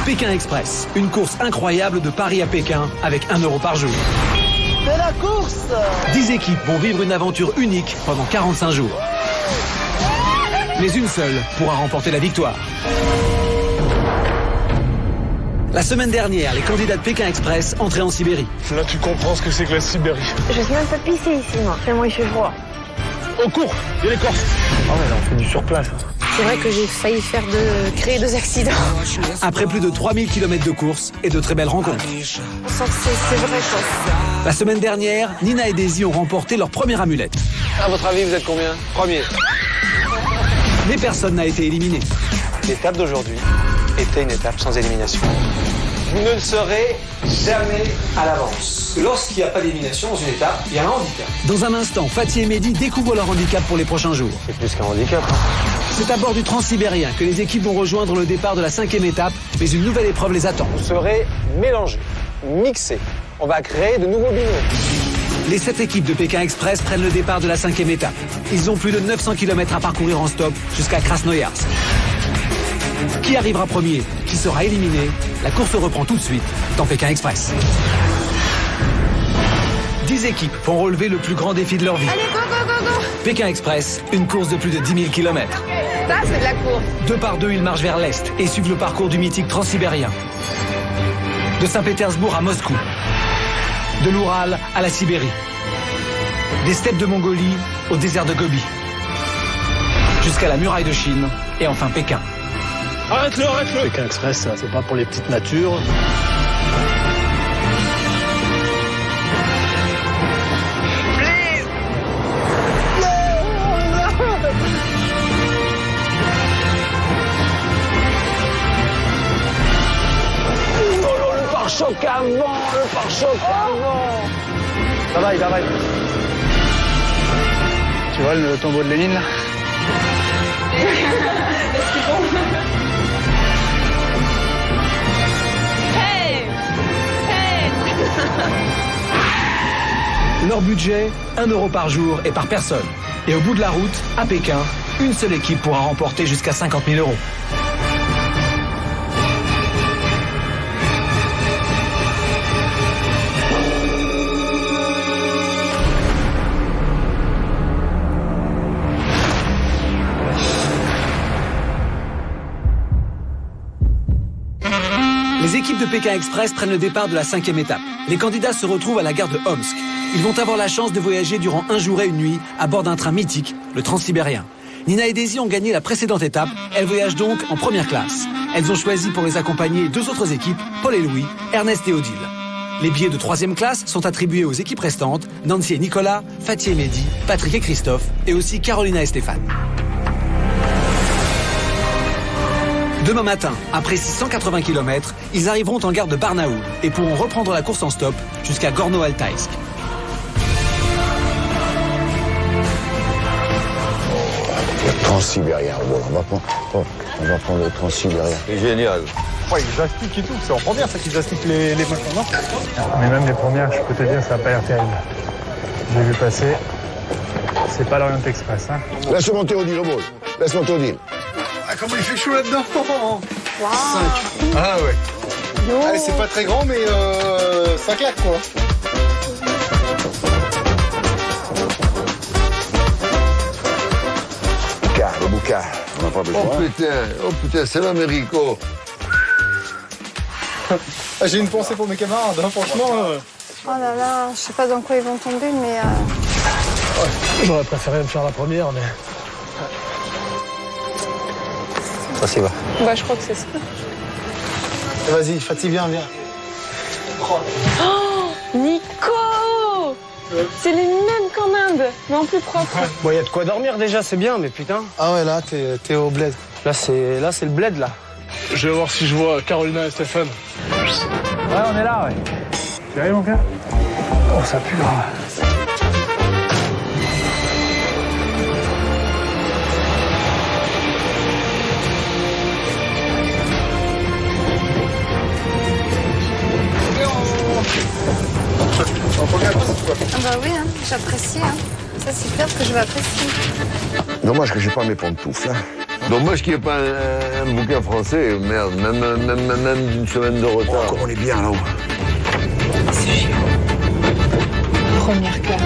Pékin Express, une course incroyable de Paris à Pékin avec 1 euro par jour. C'est la course! 10 équipes vont vivre une aventure unique pendant 45 jours. Mais une seule pourra remporter la victoire. La semaine dernière, les candidats de Pékin Express entraient en Sibérie. Là, tu comprends ce que c'est que la Sibérie. Je sais même pas pisser ici, moi. Tellement il fait froid. Au cours, il y a les Corses. Ah ouais, là, on fait du surplace. C'est vrai que j'ai failli créer 2 accidents. Après plus de 3000 km de course et de très belles rencontres. On sent que c'est vrai, quoi. La semaine dernière, Nina et Daisy ont remporté leur première amulette. À votre avis, vous êtes combien? Premier. Mais personne n'a été éliminé. L'étape d'aujourd'hui était une étape sans élimination. Vous ne le serez jamais à l'avance. Lorsqu'il n'y a pas d'élimination dans une étape, il y a un handicap. Dans un instant, Fatih et Mehdi découvrent leur handicap pour les prochains jours. C'est plus qu'un handicap. C'est à bord du Transsibérien que les équipes vont rejoindre le départ de la 5e étape, mais une nouvelle épreuve les attend. Vous serez mélangés, mixés. On va créer de nouveaux binômes. Les 7 équipes de Pékin Express prennent le départ de la 5e étape. Ils ont plus de 900 km à parcourir en stop jusqu'à Krasnoyarsk. Qui arrivera premier? Qui sera éliminé? La course reprend tout de suite dans Pékin Express. 10 équipes vont relever le plus grand défi de leur vie. Allez, go, go, go, go! Pékin Express, une course de plus de 10 000 km. Ça, c'est de la course. 2 par 2, ils marchent vers l'est et suivent le parcours du mythique Transsibérien. De Saint-Pétersbourg à Moscou. De l'Oural à la Sibérie. Des steppes de Mongolie au désert de Gobi. Jusqu'à la muraille de Chine et enfin Pékin. Arrête-le, arrête-le. Pékin Express, c'est pas pour les petites natures. Pare-choc avant, le pare-choc avant. Ça va, il arrête. Tu vois le tombeau de Lénine, là? Leur budget, 1 euro par jour et par personne. Et au bout de la route, à Pékin, une seule équipe pourra remporter jusqu'à 50 000 euros. Les équipes de Pékin Express prennent le départ de la 5e étape. Les candidats se retrouvent à la gare de Omsk. Ils vont avoir la chance de voyager durant 1 jour et 1 nuit à bord d'un train mythique, le Transsibérien. Nina et Daisy ont gagné la précédente étape. Elles voyagent donc en première classe. Elles ont choisi pour les accompagner 2 autres équipes, Paul et Louis, Ernest et Odile. Les billets de 3e classe sont attribués aux équipes restantes, Nancy et Nicolas, Fatih et Mehdi, Patrick et Christophe, et aussi Carolina et Stéphane. Demain matin, après 680 km, ils arriveront en gare de Barnaoul et pourront reprendre la course en stop jusqu'à Gorno-Altaïsk. Le Transsibérien, bon, on va prendre le Transsibérien. C'est génial. Ouais, ils astiquent et tout. C'est en première, ça qu'ils astiquent les machins, non? Mais même les premières, je peux te dire, ça n'a pas l'air terrible. J'ai vu passer. C'est pas l'Orient Express, hein. Laisse monter Odile, au bol. Laisse monter Odile. Ah, comment il fait chaud là-dedans? Wow. 5. Ah ouais. Allez, c'est pas très grand, mais ça claque, quoi. Le bouquin, on n'a pas besoin. Oh putain, c'est l'Américo. J'ai une pensée pour mes camarades, hein, franchement. Oh là là, je sais pas dans quoi ils vont tomber, mais... J'aurais préféré me faire la première, mais... Ça s'y va. Bah, je crois que c'est ça. Vas-y, Fatih, viens. Oh, Nico! C'est les mêmes qu'en Inde, mais en plus propre. Bon, il y a de quoi dormir déjà, c'est bien, mais putain. Ah ouais, là, t'es au bled. Là, c'est le bled, là. Je vais voir si je vois Carolina et Stéphane. Ouais, on est là, ouais. Sérieux, mon gars? Oh, ça pue, là. Ah bah oui, hein, j'apprécie. Hein. Ça, c'est clair que je vais apprécier. Dommage que j'ai pas mes pantoufles. Hein. Dommage qu'il n'y ait pas un bouquin français, merde, même d'une semaine de retard. On est bien là-haut. Première classe.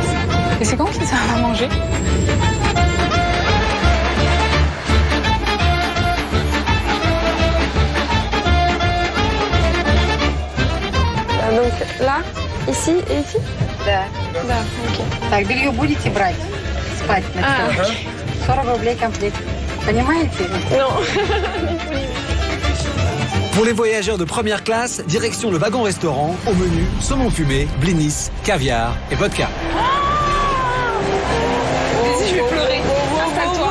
Et c'est quand qu'ils servent à manger? Donc là, ici et ici? Да. Да, ok. Так, белье будете брать? Спать на Ah, 40 рублей комплект. Понимаете? non. Pour les voyageurs de première classe, direction le wagon-restaurant, au menu saumon fumé, blinis, caviar et vodka. Vas-y, je vais pleurer. Installe-toi.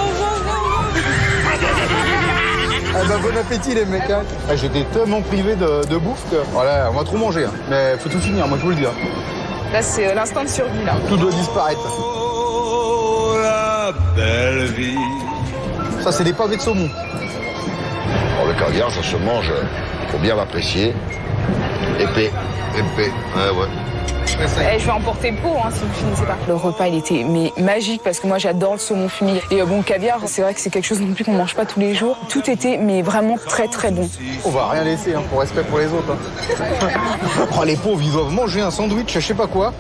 Ah bah bon appétit les mecs hein. Ah, j'étais tellement privé de bouffe que... Voilà, on va trop manger hein. Mais faut tout finir, moi je vous le dis hein. Là, c'est l'instant de survie, là. Tout doit disparaître. Ça c'est des pavés de saumon. Bon, le caviar, ça se mange, faut bien l'apprécier. Épais. Épais, ouais. Je vais emporter pour si vous finissez pas. Le repas, il était magique parce que moi, j'adore le saumon fumé. Et bon, caviar, c'est vrai que c'est quelque chose non plus qu'on mange pas tous les jours. Tout était vraiment très très bon. On va rien laisser hein, pour respect pour les autres. Hein. Oh, les pauvres, ils doivent manger un sandwich, je sais pas quoi.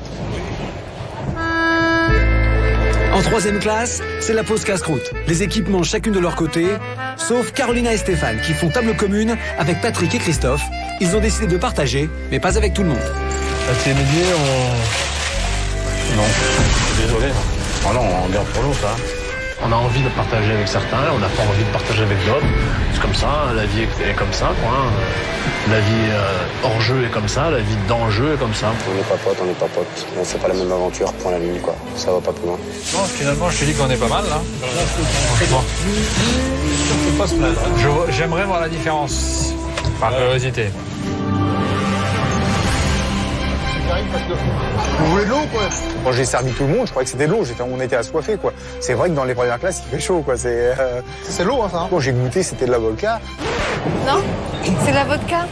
En troisième classe, c'est la pause casse-croûte. Les équipes mangent chacune de leur côté, sauf Carolina et Stéphane qui font table commune avec Patrick et Christophe. Ils ont décidé de partager, mais pas avec tout le monde. C'est midi, Non. Désolé. Oh non, on garde pour l'autre. Hein. On a envie de partager avec certains, on n'a pas envie de partager avec d'autres. C'est comme ça, la vie est comme ça, quoi. Hein. La vie hors jeu est comme ça, la vie dans jeu est comme ça. On n'est pas potes, on fait pas la même aventure pour la ligne, quoi. Ça va pas plus loin. Non, finalement, je te dis qu'on est pas mal, là. Franchement. On peut pas se plaindre. J'aimerais voir la différence. Par curiosité. Vous voulez de l'eau quoi? Quand j'ai servi tout le monde, je croyais que c'était de l'eau, on était assoiffés quoi. C'est vrai que dans les premières classes, il fait chaud quoi. C'est l'eau hein, ça. Hein. Quand j'ai goûté, c'était de la vodka. Non? C'est la vodka?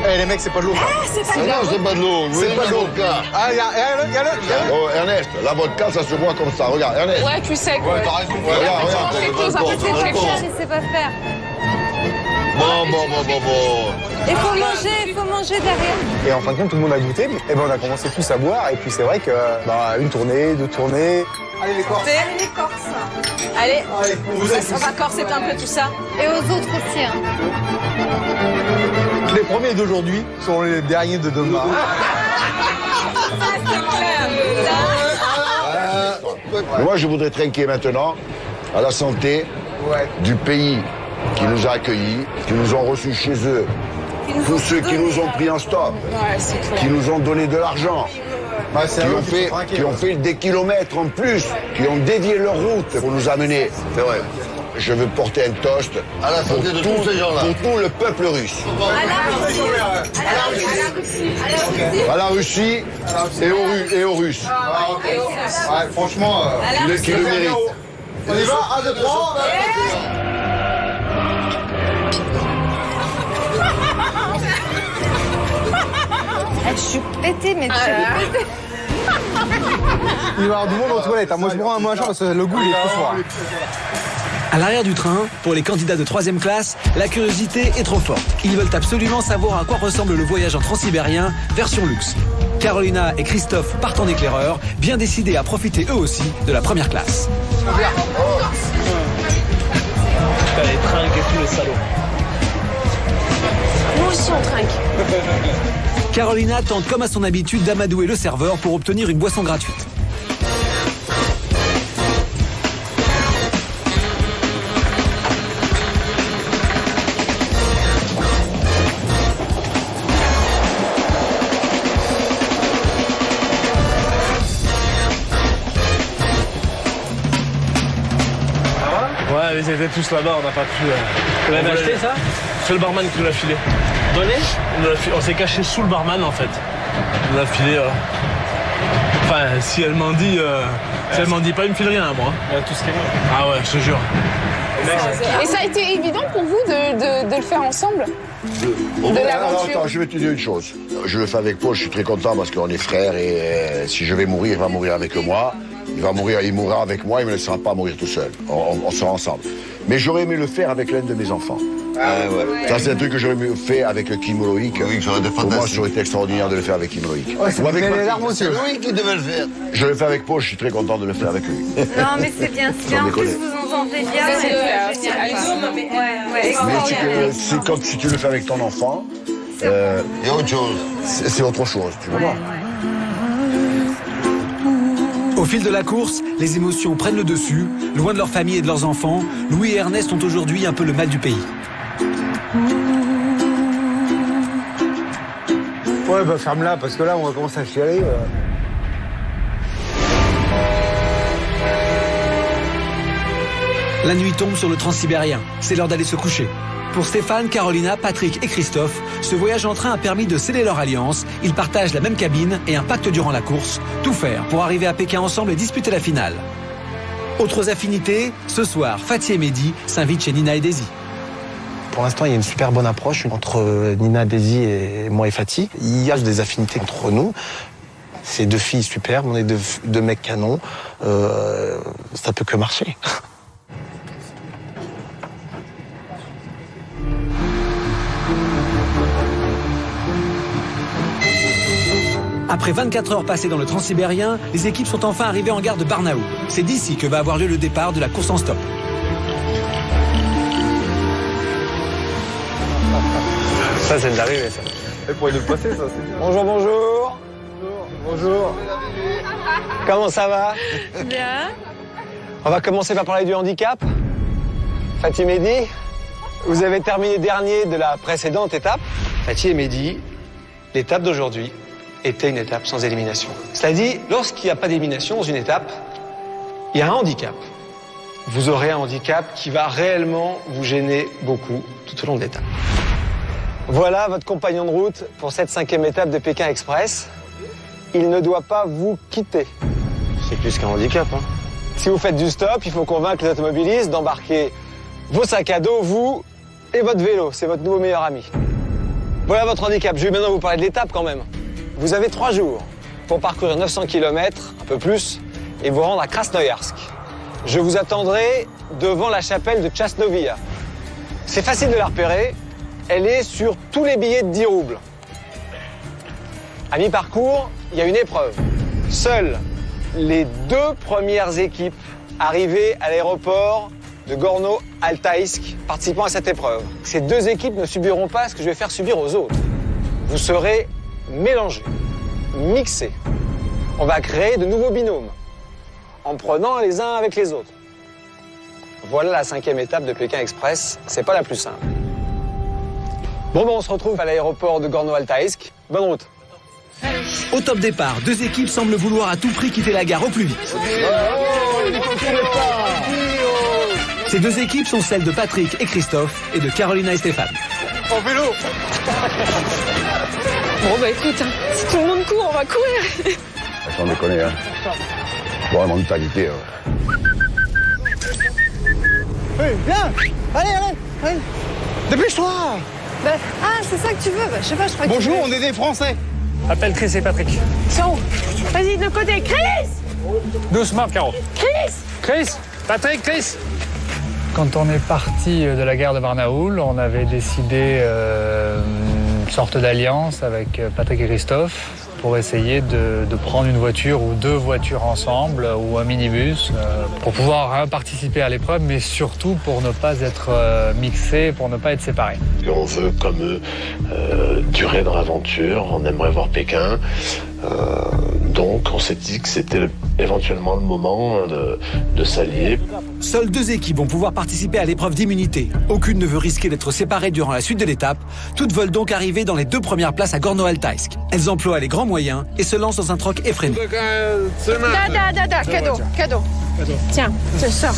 Eh les mecs, c'est pas de l'eau. Ah non, c'est pas de l'eau. C'est pas de l'eau. Ah, y'a le. Oh, Ernest, la vodka, ça se boit comme ça. Regarde, Ernest. Ouais, tu sais quoi. T'as raison. Regarde. Je sais pas faire. Bon. Il faut manger derrière. Et en fin de compte, tout le monde a goûté. Et ben on a commencé tous à boire. Et puis c'est vrai que une tournée, deux tournées. Allez les Corses. Allez les Corses. Allez, on va corser un peu tout ça. Et aux autres aussi. Hein. Les premiers d'aujourd'hui sont les derniers de demain. Moi, je voudrais trinquer maintenant à la santé du pays qui nous a accueillis, qui nous ont reçus chez eux, tous ceux qui nous ont pris en stop, qui nous ont donné de l'argent, qui ont fait des kilomètres en plus, qui ont dévié leur route pour nous amener. C'est vrai. Je veux porter un toast À la santé de tous ces gens-là. pour tout le peuple russe. À la Russie et aux Russes. Ouais, franchement, Qui le méritent. on y va, 1, 2, 3. Je suis pétée, mais tu es pétée. Il va y avoir du monde aux toilettes. Hein. Moi, je prends un machin parce que le goût, il est trop fort. À l'arrière du train, pour les candidats de troisième classe, la curiosité est trop forte. Ils veulent absolument savoir à quoi ressemble le voyage en transsibérien, version luxe. Carolina et Christophe partent en éclaireur, bien décidés à profiter eux aussi de la première classe. Les trinques et tout, les salauds. Nous aussi, on trinque. Carolina tente comme à son habitude d'amadouer le serveur pour obtenir une boisson gratuite. Ouais, ils étaient tous là-bas, on n'a pas pu... Vous l'avez acheté, ça? C'est le barman qui nous l'a filé. Donné? On s'est caché sous le barman, en fait. On l'a filé, Enfin, si elle m'en dit... si elle m'en dit pas, il me file rien, moi. Tout ce qui est moi. Ah ouais, je te jure. Et ça a été évident pour vous de le faire ensemble? De l'aventure? Attends, je vais te dire une chose. Je le fais avec Paul, je suis très content parce qu'on est frères et si je vais mourir, il va mourir avec moi. Il va mourir, il mourra avec moi, il ne me laissera pas mourir tout seul. On sera ensemble. Mais j'aurais aimé le faire avec l'un de mes enfants. Ouais. Ça, c'est un truc que j'aurais fait avec Kim Loïc. Oui, ça aurait été Pour moi, fantastique. ça aurait été extraordinaire de le faire avec Kim Loïc. Ouais, ça Ou avec me fait les Patrick. larmes aux yeux. C'est lui qui devait le faire. Je le fais avec Paul, je suis très content de le faire avec lui. Non, mais c'est bien. En plus, déconner. vous entendez bien. C'est clair, génial, c'est quoi. hallucinant. Ouais, Mais extraordinaire. c'est comme si tu le fais avec ton enfant, Il y a autre chose. c'est autre chose, tu vois. Au fil de la course, les émotions prennent le dessus. Loin de leur famille et de leurs enfants, Louis et Ernest ont aujourd'hui un peu le mal du pays. Ouais, bah ferme-la, parce que là, on va commencer à chialer. La nuit tombe sur le Transsibérien. C'est l'heure d'aller se coucher. Pour Stéphane, Carolina, Patrick et Christophe, ce voyage en train a permis de sceller leur alliance. Ils partagent la même cabine et un pacte durant la course. Tout faire pour arriver à Pékin ensemble et disputer la finale. Autres affinités, ce soir, Fatih et Mehdi s'invitent chez Nina et Daisy. Pour l'instant, il y a une super bonne approche entre Nina, Daisy et moi et Fatih. Il y a des affinités entre nous. C'est deux filles superbes, on est deux mecs canons. Ça peut que marcher. Après 24 heures passées dans le Transsibérien, les équipes sont enfin arrivées en gare de Barnaoul. C'est d'ici que va avoir lieu le départ de la course en stop. Ça, c'est de l'arrivée, ça. Et pour aller le passer, ça, c'est bien. Bonjour, bonjour. Bonjour. Comment ça va? Bien. On va commencer par parler du handicap. Fatih, Mehdi, vous avez terminé dernier de la précédente étape. Fatih et Mehdi, l'étape d'aujourd'hui était une étape sans élimination. Cela dit, lorsqu'il n'y a pas d'élimination dans une étape, il y a un handicap. Vous aurez un handicap qui va réellement vous gêner beaucoup tout au long de l'étape. Voilà votre compagnon de route pour cette 5e étape de Pékin Express. Il ne doit pas vous quitter. C'est plus qu'un handicap, hein. Si vous faites du stop, il faut convaincre les automobilistes d'embarquer vos sacs à dos, vous et votre vélo. C'est votre nouveau meilleur ami. Voilà votre handicap. Je vais maintenant vous parler de l'étape quand même. Vous avez 3 jours pour parcourir 900 km, un peu plus, et vous rendre à Krasnoïarsk. Je vous attendrai devant la chapelle de Chasnovia. C'est facile de la repérer. Elle est sur tous les billets de 10 roubles. À mi-parcours, il y a une épreuve. Seules les 2 premières équipes arrivées à l'aéroport de Gorno-Altaïsk participant à cette épreuve. Ces 2 équipes ne subiront pas ce que je vais faire subir aux autres. Vous serez mélangés, mixés. On va créer de nouveaux binômes en prenant les uns avec les autres. Voilà la 5e étape de Pékin Express. C'est pas la plus simple. Bon, on se retrouve à l'aéroport de Gorno-Altaïsk. Bonne route. Au top départ, 2 équipes semblent vouloir à tout prix quitter la gare au plus vite. Ces 2 équipes sont celles de Patrick et Christophe et de Carolina et Stéphane. En vélo. Bon bah écoute, hein, si tout le monde court, on va courir. Sans déconner, hein. Bon, la mentalité, Oui, viens. Allez. Dépêche-toi. Bah, ah, c'est ça que tu veux? Bah, je sais pas, je crois que. Bonjour, on est des Français. Appelle Chris et Patrick. Sont. Vas-y, de côté. Chris! Doucement, Caro. Chris, Patrick, Chris. Quand on est parti de la gare de Barnaoul, on avait décidé une sorte d'alliance avec Patrick et Christophe pour essayer de prendre une voiture ou 2 voitures ensemble ou un minibus pour pouvoir participer à l'épreuve, mais surtout pour ne pas être mixés, pour ne pas être séparés. On veut comme eux durer dans l'aventure, on aimerait voir Pékin. Donc on s'est dit que c'était éventuellement le moment de s'allier. Seules 2 équipes vont pouvoir participer à l'épreuve d'immunité. Aucune ne veut risquer d'être séparée durant la suite de l'étape. Toutes veulent donc arriver dans les 2 premières places à Gorno-Altaïsk. Elles emploient les grands moyens et se lancent dans un troc effréné. Cadeau. Tiens, tu sors.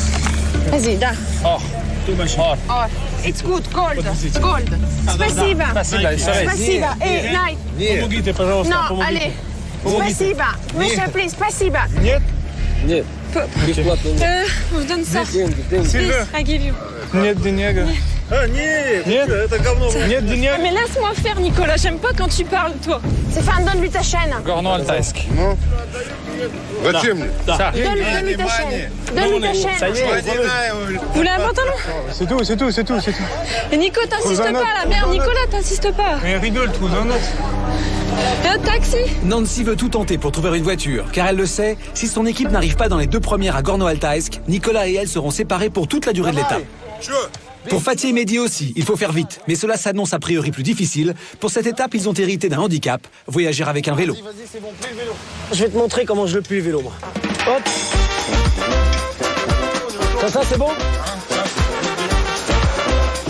Vas-y, da. Oh. It's good, gold. Спасибо. Спасибо. Night. Помогите, пожалуйста, Non, помогите. allez. Спасибо. Monsieur, please, спасибо. Нет? Нет. Бесплатно нет. On vous donne ça. Сильвер. I give you. Нет денег. Нет, это говно. Нет денег. Mais laisse-moi faire, Nicolas. J'aime pas quand tu parles, toi. Stéphane, donne-lui ta chaîne. Gorno-Altaïsk. Zачем мне? Donne-lui ta chaîne. Donne-lui ta chaîne. Ça y est, Vous voulez un pantalon? C'est tout, c'est tout, c'est tout, c'est tout. Et Nico, t'insistes pas là. Merde, Nicolas, t'insistes pas. Mais rigole, trouve un autre. Et un taxi? Nancy veut tout tenter pour trouver une voiture, car elle le sait, si son équipe n'arrive pas dans les 2 premières à Gorno-Altaisk, Nicolas et elle seront séparés pour toute la durée de l'étape. Pour Fatih et Mehdi aussi, il faut faire vite, mais cela s'annonce a priori plus difficile. Pour cette étape, ils ont hérité d'un handicap, voyager avec un vélo. Vas-y, c'est bon, plie le vélo. Je vais te montrer comment je le plie le vélo, moi. Hop. Ça, c'est bon?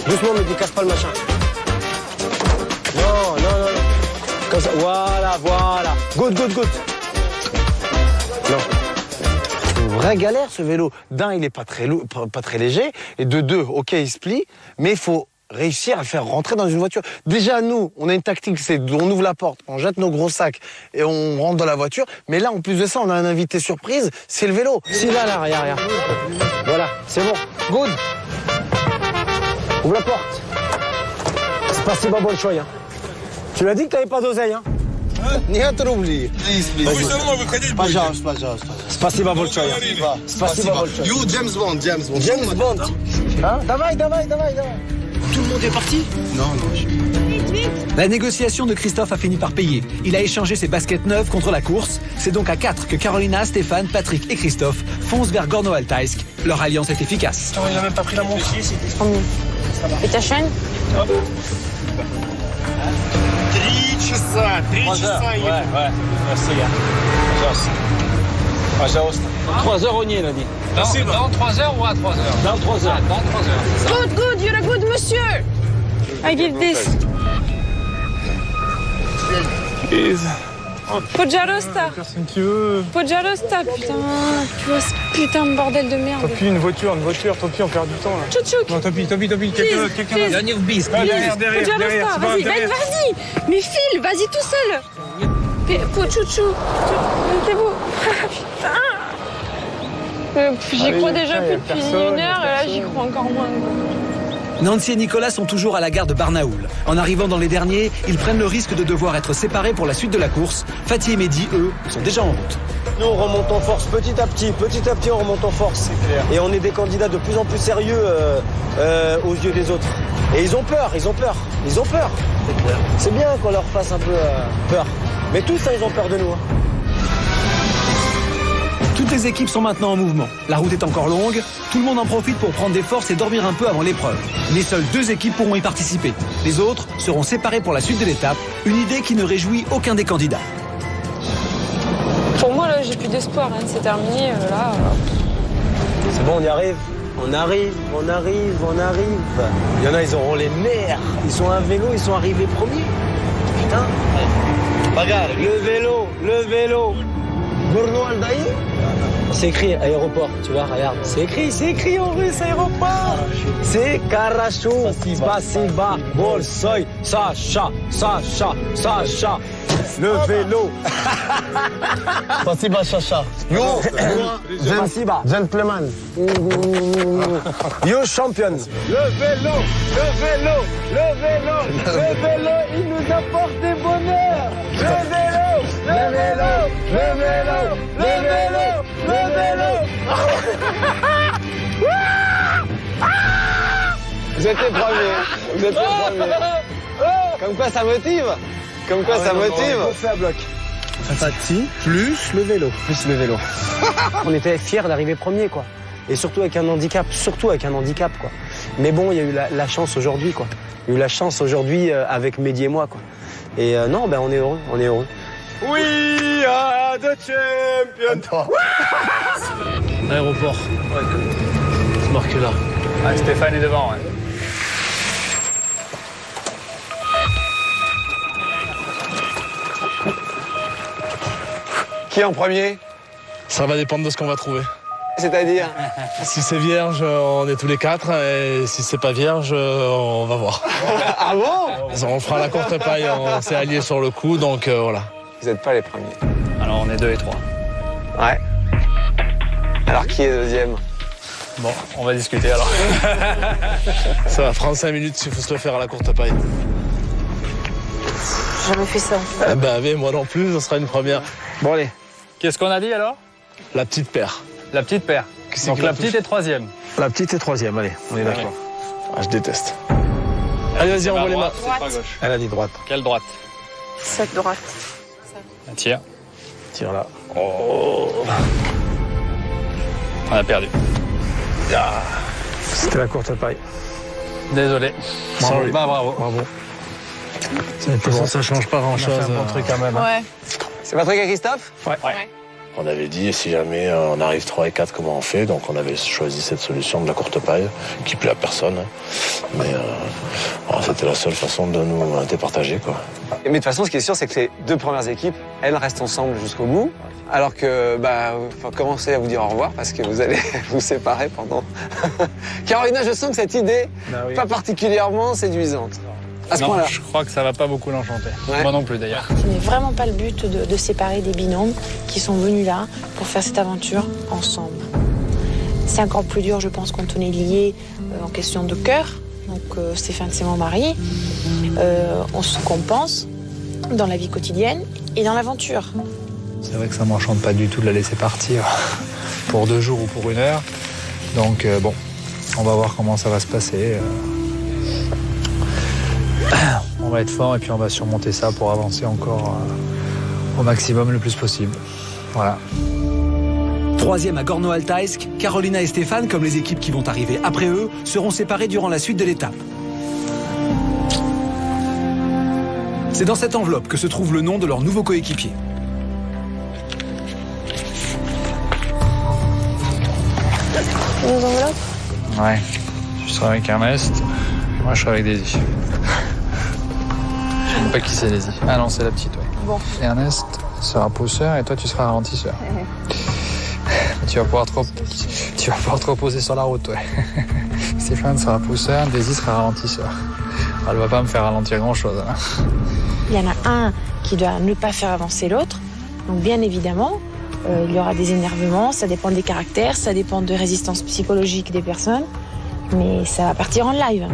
Doucement, mais casse pas le machin. Non. Comme ça, voilà. Good. Non. Une vraie galère ce vélo. D'un, il est pas très léger, et de deux, ok, il se plie, mais il faut réussir à le faire rentrer dans une voiture. Déjà, nous, on a une tactique, c'est on ouvre la porte, on jette nos gros sacs et on rentre dans la voiture. Mais là, en plus de ça, on a un invité surprise, c'est le vélo. Si, là, regarde. Voilà, c'est bon. Good. Ouvre la porte. C'est pas si bon choix, hein. Tu l'as dit que t'avais pas d'oseille, hein? Нет рублей. Пожалуйста. Спасибо большое. Спасибо большое. You, James Bond. James Bond. Hein? Давай. Tout le monde est parti? Non. La négociation de Christophe a fini par payer. Il a échangé ses baskets neuves contre la course. C'est donc à 4 que Carolina, Stéphane, Patrick et Christophe foncent vers Gorno-Altaisk. Leur alliance est efficace. Il a même pas pris la montre. Et ta chaîne? 3 часа. Ouais. Merci, gars. Пожалуйста. 3 heures, on y est, il a dit. Dans 3 heures ou à 3 heures? Dans 3 heures. Dans 3 heures. Good, you're a good monsieur. I give this. Podjarosta. Personne qui veut. Podjarosta, putain. Tu vois ce putain de bordel de merde. Tant pis, une voiture, tant pis, on perd du temps là. Tchouk. Non, tant pis, quelqu'un. Dernier bis. Podjarosta, vas-y. Mais file, vas-y tout seul. Chouchou. Montez-vous. Putain. J'y crois déjà plus depuis 1 heure et là j'y crois encore moins. Nancy et Nicolas sont toujours à la gare de Barnaoul. En arrivant dans les derniers, ils prennent le risque de devoir être séparés pour la suite de la course. Fatih et Mehdi, eux, sont déjà en route. Nous, on remonte en force petit à petit, on remonte en force. C'est clair. Et on est des candidats de plus en plus sérieux aux yeux des autres. Et ils ont peur. C'est clair. C'est bien qu'on leur fasse un peu peur. Mais tous, ils ont peur de nous. Hein. Toutes les équipes sont maintenant en mouvement. La route est encore longue, tout le monde en profite pour prendre des forces et dormir un peu avant l'épreuve. Mais seules 2 équipes pourront y participer. Les autres seront séparés pour la suite de l'étape, une idée qui ne réjouit aucun des candidats. Pour moi, là, j'ai plus d'espoir, hein. C'est terminé, là. C'est bon, on y arrive. On arrive. Il y en a, ils auront les nerfs. Ils sont à vélo, ils sont arrivés premiers. Putain. Regarde, le vélo. Gorno-Altaisk. C'est écrit aéroport, tu vois, regarde. C'est écrit en russe, aéroport. C'est Karachou, Spasiba, Bolsoy, Sacha. Le vélo. Спасибо, Chacha. Yo, Spasiba. gentleman. You champion. Le vélo, il nous apporte des bonheurs. Le vélo. Vous êtes les premiers. Comme quoi ça motive. On fait à bloc. Fatih plus le vélo. On était fiers d'arriver premier, quoi. Et surtout avec un handicap, quoi. Mais bon, il y a eu la chance aujourd'hui, quoi. Il y a eu la chance aujourd'hui avec Mehdi et moi, quoi. Et non, on est heureux. We are the champions. Aéroport. Ouais. C'est marqué là. Ah, Stéphane est devant, ouais. Qui est en premier? Ça va dépendre de ce qu'on va trouver. C'est-à-dire? Si c'est vierge, on est tous les 4, et si c'est pas vierge, on va voir. Ah bon? On fera la courte paille, on s'est alliés sur le coup, donc voilà. Vous n'êtes pas les premiers. Alors on est 2 et 3. Ouais. Alors qui est deuxième? Bon, on va discuter alors. Ça va prendre 5 minutes s'il faut se le faire à la courte paille. J'ai jamais fait ça. Ben moi non plus, ce sera une première. Bon allez, Qu'est-ce qu'on a dit alors? La petite paire. La petite paire. Donc la petite est troisième. La petite est troisième, allez, on est d'accord. Ah, je déteste. Allez, vas-y, envoie les mains. Elle a dit droite. Quelle droite? Cette droite. Tire. Tire là. Oh. On a perdu. Ah. C'était la courte paille. Désolé. Bravo. Bah, bravo. Bravo. De toute façon, ça change pas grand-chose. On a fait un bon truc quand même. Ouais. C'est Patrick et Christophe? Ouais. On avait dit, si jamais on arrive 3 et 4, comment on fait? Donc on avait choisi cette solution de la courte paille, qui plaît à personne. Mais c'était la seule façon de nous départager, quoi. Mais de toute façon, ce qui est sûr, c'est que les deux premières équipes, elles restent ensemble jusqu'au bout. Alors que, faut commencer à vous dire au revoir parce que vous allez vous séparer pendant... Carolina, je sens que cette idée, pas particulièrement séduisante. À ce non, point-là. je crois que ça va pas beaucoup l'enchanter. Ouais. Moi non plus d'ailleurs. Ce n'est vraiment pas le but de séparer des binômes qui sont venus là pour faire cette aventure ensemble. C'est encore plus dur, je pense, quand on est lié en question de cœur. Donc Stéphane, c'est mon mari. On se compense dans la vie quotidienne et dans l'aventure. C'est vrai que ça m'enchante pas du tout de la laisser partir pour 2 jours ou pour 1 heure. Donc bon, on va voir comment ça va se passer. On va être fort et puis on va surmonter ça pour avancer encore au maximum le plus possible. Voilà. Troisième à Gorno-Altaysk, Carolina et Stéphane, comme les équipes qui vont arriver après eux, seront séparés durant la suite de l'étape. C'est dans cette enveloppe que se trouve le nom de leur nouveau coéquipier. Nos enveloppes? Ouais. Tu seras avec Ernest, moi je serai avec Daisy. Je ne sais pas qui c'est Daisy. Ah non, c'est la petite, ouais. Bon. Ernest sera pousseur et toi tu seras ralentisseur. Tu vas pouvoir te reposer sur la route, ouais. Stéphane sera pousseur, Daisy sera ralentisseur. Elle va pas me faire ralentir grand-chose. Hein. Il y en a un qui doit ne pas faire avancer l'autre. Donc bien évidemment, il y aura des énervements, ça dépend des caractères, ça dépend de résistance psychologique des personnes. Mais ça va partir en live.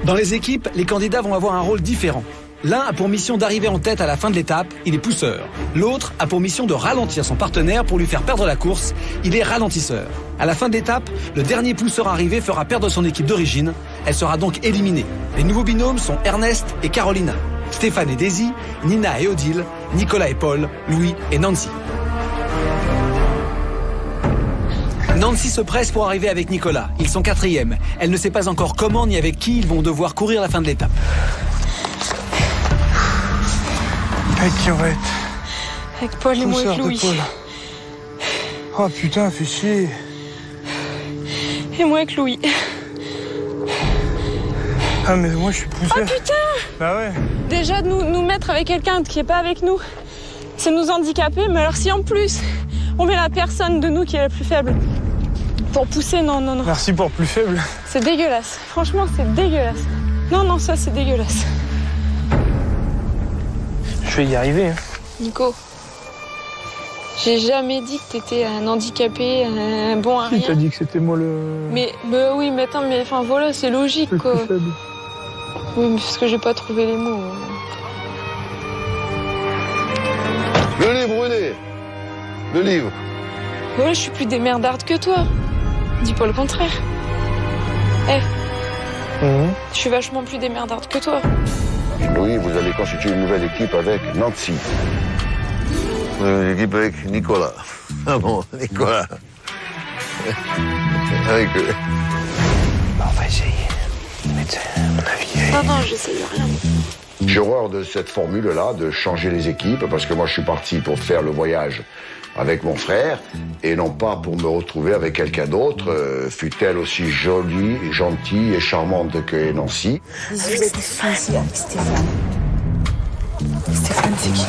Dans les équipes, les candidats vont avoir un rôle différent. L'un a pour mission d'arriver en tête à la fin de l'étape, il est pousseur. L'autre a pour mission de ralentir son partenaire pour lui faire perdre la course, il est ralentisseur. À la fin de l'étape, le dernier pousseur arrivé fera perdre son équipe d'origine, elle sera donc éliminée. Les nouveaux binômes sont Ernest et Carolina, Stéphane et Daisy, Nina et Odile, Nicolas et Paul, Louis et Nancy. Nancy se presse pour arriver avec Nicolas. Ils sont 4e. Elle ne sait pas encore comment ni avec qui ils vont devoir courir la fin de l'étape. Avec qui on va être? Avec Paul et moi avec Louis. Oh putain, fais chier. Et moi avec Louis. Ah mais moi je suis poussé. Oh putain! Bah ouais. Déjà de nous mettre avec quelqu'un qui est pas avec nous, c'est nous handicaper, mais alors si en plus on met la personne de nous qui est la plus faible pour pousser, non. Merci pour plus faible. C'est dégueulasse. Franchement, c'est dégueulasse. Non, ça c'est dégueulasse. Je vais y arriver. Hein. Nico, j'ai jamais dit que t'étais un handicapé, un bon à rien. Qui t'a dit que c'était moi le... Mais oui, mais attends, enfin voilà, c'est logique le quoi. plus faible. Oui, mais parce que j'ai pas trouvé les mots. Le livre, René. Le livre. Voilà, je suis plus démerdarde que toi. Dis pas le contraire. Je suis vachement plus démerdarde que toi. Louis, vous allez constituer une nouvelle équipe avec Nancy. Une équipe avec Nicolas. Ah bon, Nicolas. Avec eux. Bah, on va essayer de mettre mon avis. Non, j'essaye rien. J'ai horreur de cette formule-là, de changer les équipes, parce que moi je suis parti pour faire le voyage avec mon frère, et non pas pour me retrouver avec quelqu'un d'autre, fût-elle aussi jolie, gentille et charmante que Nancy. Vous êtes ici avec Stéphane. Stéphane, c'est qui?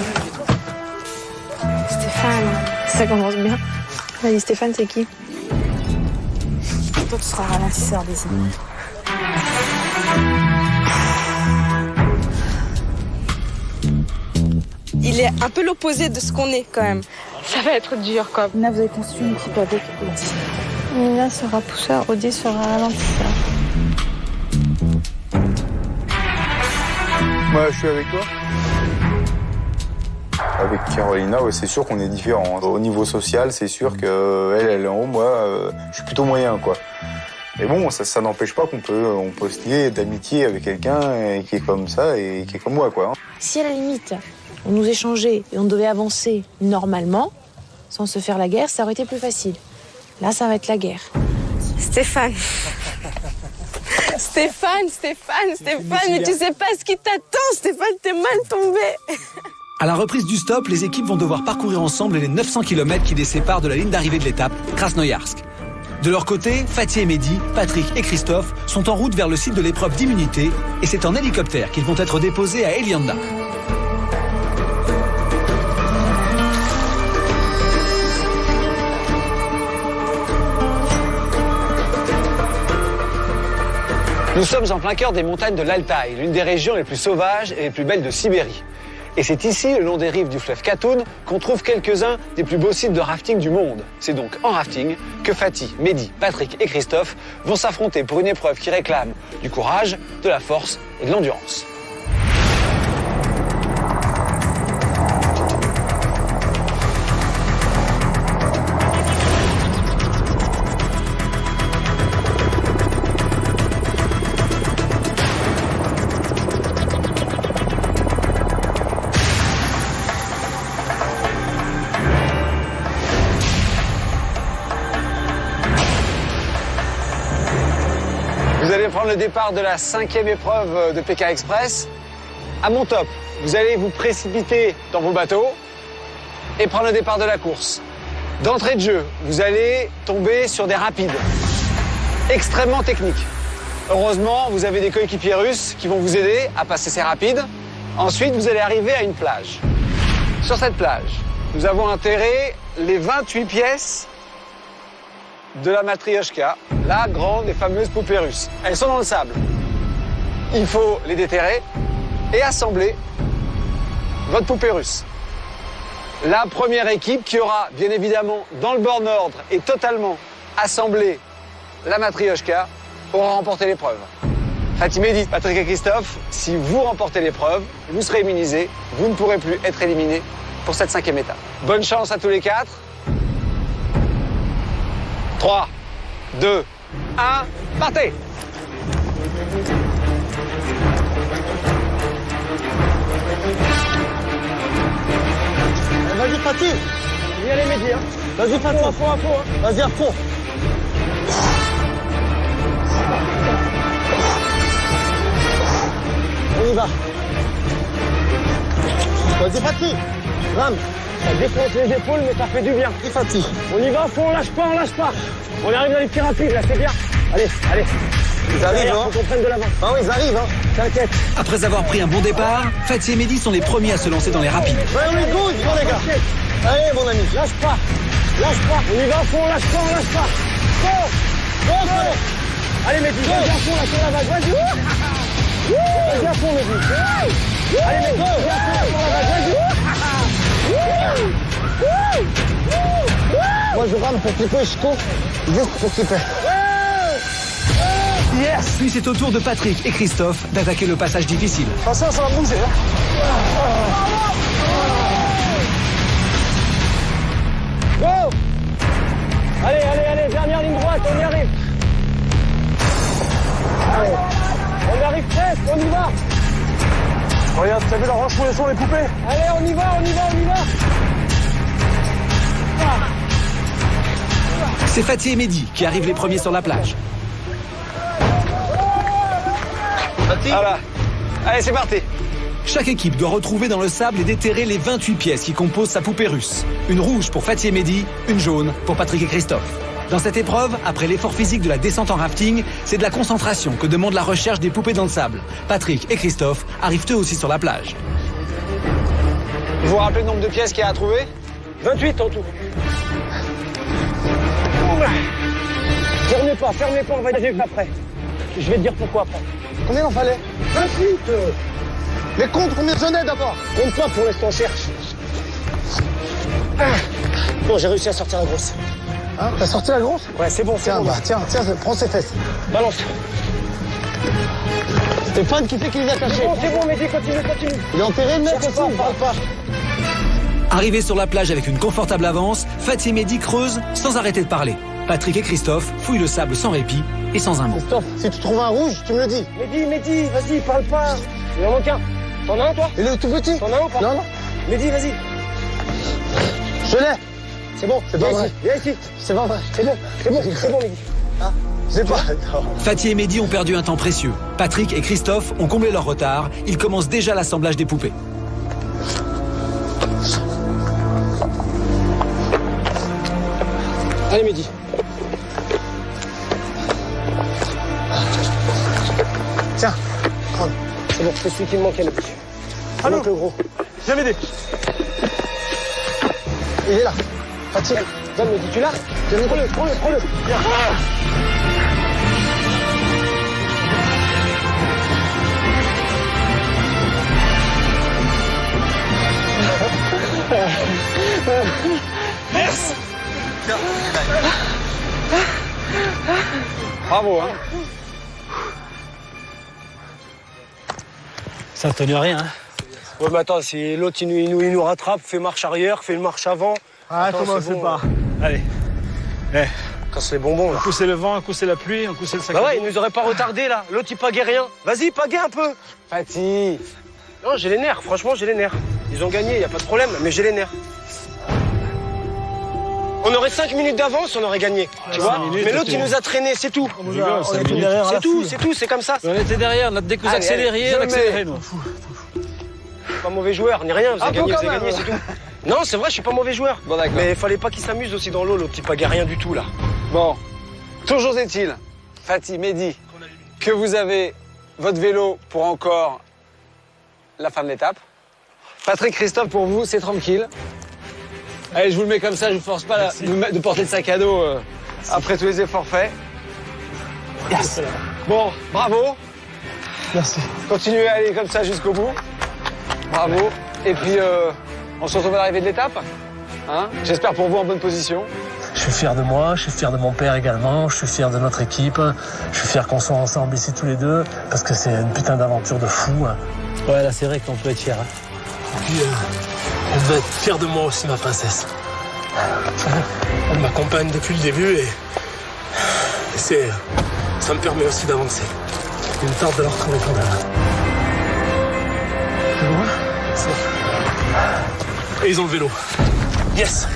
Stéphane, ça commence bien. Vas-y, Stéphane, c'est qui? Toi, tu seras ralentisseur des ennemis. Il est un peu l'opposé de ce qu'on est quand même. Ça va être dur quoi. Nina, vous avez construit une équipe avec Odile. Nina sera pousseur, Odile sera ralentisseur. Moi, je suis avec toi. Avec Carolina, ouais, c'est sûr qu'on est différents. Au niveau social, c'est sûr qu'elle est en haut, moi, je suis plutôt moyen, quoi. Mais bon, ça n'empêche pas qu'on peut se lier d'amitié avec quelqu'un qui est comme ça et qui est comme moi, quoi. Si à la limite, on nous échangeait et on devait avancer normalement, sans se faire la guerre, ça aurait été plus facile. Là, ça va être la guerre. Stéphane. Stéphane, mais tu sais pas ce qui t'attend, Stéphane, t'es mal tombé. À la reprise du stop, les équipes vont devoir parcourir ensemble les 900 km qui les séparent de la ligne d'arrivée de l'étape, Krasnoïarsk. De leur côté, Fatih et Mehdi, Patrick et Christophe sont en route vers le site de l'épreuve d'immunité et c'est en hélicoptère qu'ils vont être déposés à Elianda. Nous sommes en plein cœur des montagnes de l'Altaï, l'une des régions les plus sauvages et les plus belles de Sibérie. Et c'est ici, le long des rives du fleuve Katun, qu'on trouve quelques-uns des plus beaux sites de rafting du monde. C'est donc en rafting que Fatih, Mehdi, Patrick et Christophe vont s'affronter pour une épreuve qui réclame du courage, de la force et de l'endurance. Vous allez prendre le départ de la 5e épreuve de Pékin Express. À mon top, vous allez vous précipiter dans vos bateaux et prendre le départ de la course. D'entrée de jeu, vous allez tomber sur des rapides extrêmement techniques. Heureusement, vous avez des coéquipiers russes qui vont vous aider à passer ces rapides. Ensuite, vous allez arriver à une plage. Sur cette plage, nous avons enterré les 28 pièces de la Matryoshka, la grande et fameuse poupée russe. Elles sont dans le sable. Il faut les déterrer et assembler votre poupée russe. La première équipe qui aura, bien évidemment, dans le bon ordre et totalement assemblé la Matryoshka, aura remporté l'épreuve. Fatih, Mehdi, Patrick et Christophe, si vous remportez l'épreuve, vous serez immunisés, vous ne pourrez plus être éliminés pour cette 5e étape. Bonne chance à tous les 4. 3, 2, 1, partez! Vas-y, Fatih. Viens allez, Mehdi. Hein. Vas-y, Fatih. À fond. Vas-y, à fond. On y va. Vas-y, Fatih. Rame. Ça défonce les épaules, mais ça fait du bien. Vas-y, Fatih. On y va à fond, on lâche pas. On arrive dans les petits rapides, là, c'est bien. Allez. Ils arrivent, hein. Faut qu'on prenne de l'avant. Ah oui, ils arrivent, hein. T'inquiète. Après avoir pris un bon départ, Fatih et Mehdi sont les premiers à se lancer dans les rapides. Ouais, on est good, bon, les gars. Allez, mon ami. Lâche pas. On y va à fond, on lâche pas. Go. Allez, Mehdi, vas-y à fond, là, sur la vague, vas-y. Vas-y à fond, Mehdi. Allez, Mehdi, vas-y à fond, là, sur la vague, vas-y. Moi, je rame pour clipper, je cours juste pour clipper. Yes. Puis c'est au tour de Patrick et Christophe d'attaquer le passage difficile. Attention, ça va bouger. Go. Allez, dernière ligne droite, on y arrive. Allez, on y arrive presque, on y va. Regarde, t'as vu la roche où sont les poupées? Allez, on y va. C'est Fatih et Mehdi qui arrivent les premiers sur la plage. Voilà. Allez, c'est parti. Chaque équipe doit retrouver dans le sable et déterrer les 28 pièces qui composent sa poupée russe. Une rouge pour Fatih et Mehdi, une jaune pour Patrick et Christophe. Dans cette épreuve, après l'effort physique de la descente en rafting, c'est de la concentration que demande la recherche des poupées dans le sable. Patrick et Christophe arrivent eux aussi sur la plage. Vous vous rappelez le nombre de pièces qu'il y a à trouver? 28 en tout. Fermez pas, on va y arriver après. Je vais te dire pourquoi après. Combien il en fallait? 28. Mais compte combien j'en ai d'abord? Compte pas pour l'instant, cherche. Bon, j'ai réussi à sortir la grosse. Hein? T'as sorti la grosse? Ouais, c'est bon, tiens, tiens, prends ses fesses. Balance. Stéphane, qui c'est qui les a cachés? C'est bon, Mehdi, continue. Il est enterré, le mec, aussi, parle pas. Arrivés sur la plage avec une confortable avance, Fatih et Mehdi creusent sans arrêter de parler. Patrick et Christophe fouillent le sable sans répit et sans un mot. Christophe, si tu trouves un rouge, tu me le dis. Mehdi, vas-y, parle pas. Il en manque un. T'en as un, toi? Il est tout petit. T'en as un ou pas? Non. Mehdi, vas-y. Je l'ai. C'est bon, c'est pas vrai. Viens ici. C'est pas vrai. C'est bon, Mehdi. Ah, c'est pas... Non. Fatih et Mehdi ont perdu un temps précieux. Patrick et Christophe ont comblé leur retard. Ils commencent déjà l'assemblage des poupées. Allez, Mehdi. Tiens, prends. C'est bon, c'est celui qui me manquait, Mehdi. Allô, le gros. Viens m'aider. Il est là. Fatih. Viens, Mehdi, tu l'as? Prends-le. Viens. Merci. Bravo, hein. Ça ne tenait rien, hein. Ouais, mais attends, si l'autre il nous rattrape, fait marche arrière, fait une marche avant. Ah, attends, commencez bon, pas. Allez. Casse les bonbons, là. Un coup c'est le vent, un coup c'est la pluie, un coup c'est le sac. Bah ouais, il nous aurait pas retardé, là. L'autre, il pagaie rien. Vas-y, pagaie un peu. Fatih. Non, j'ai les nerfs, franchement, j'ai les nerfs. Ils ont gagné, y a pas de problème, mais j'ai les nerfs. On aurait 5 minutes d'avance, on aurait gagné, tu vois. Mais l'autre, il nous a traîné, c'est tout. C'est tout, c'est comme ça. On était derrière, on a dès que vous Allez, accélériez, on accélérait, nous. Pas mauvais joueur, ni rien, vous avez gagné, quand même. c'est tout. Non, c'est vrai, je suis pas mauvais joueur. Bon, d'accord. Mais il fallait pas qu'il s'amuse aussi dans l'eau, le petit pagaie rien du tout, là. Bon, toujours est-il, Fatih, Mehdi, que vous avez votre vélo pour encore la fin de l'étape. Patrick, Christophe, pour vous, c'est tranquille. Allez, je vous le mets comme ça, je vous force pas de porter le sac à dos après tous les efforts faits. Yes. Bon, bravo. Merci. Continuez à aller comme ça jusqu'au bout. Bravo. Et puis, on se retrouve à l'arrivée de l'étape. Hein? J'espère pour vous en bonne position. Je suis fier de moi, je suis fier de mon père également, je suis fier de notre équipe, je suis fier qu'on soit ensemble ici tous les deux, parce que c'est une putain d'aventure de fou. Ouais, là, c'est vrai qu'on peut être fier. Hein. Et puis, elle doit être fière de moi aussi, ma princesse. Elle m'accompagne depuis le début et ça me permet aussi d'avancer. Il me tarde de la retrouver quand même. Tu vois? Et ils ont le vélo. Yes!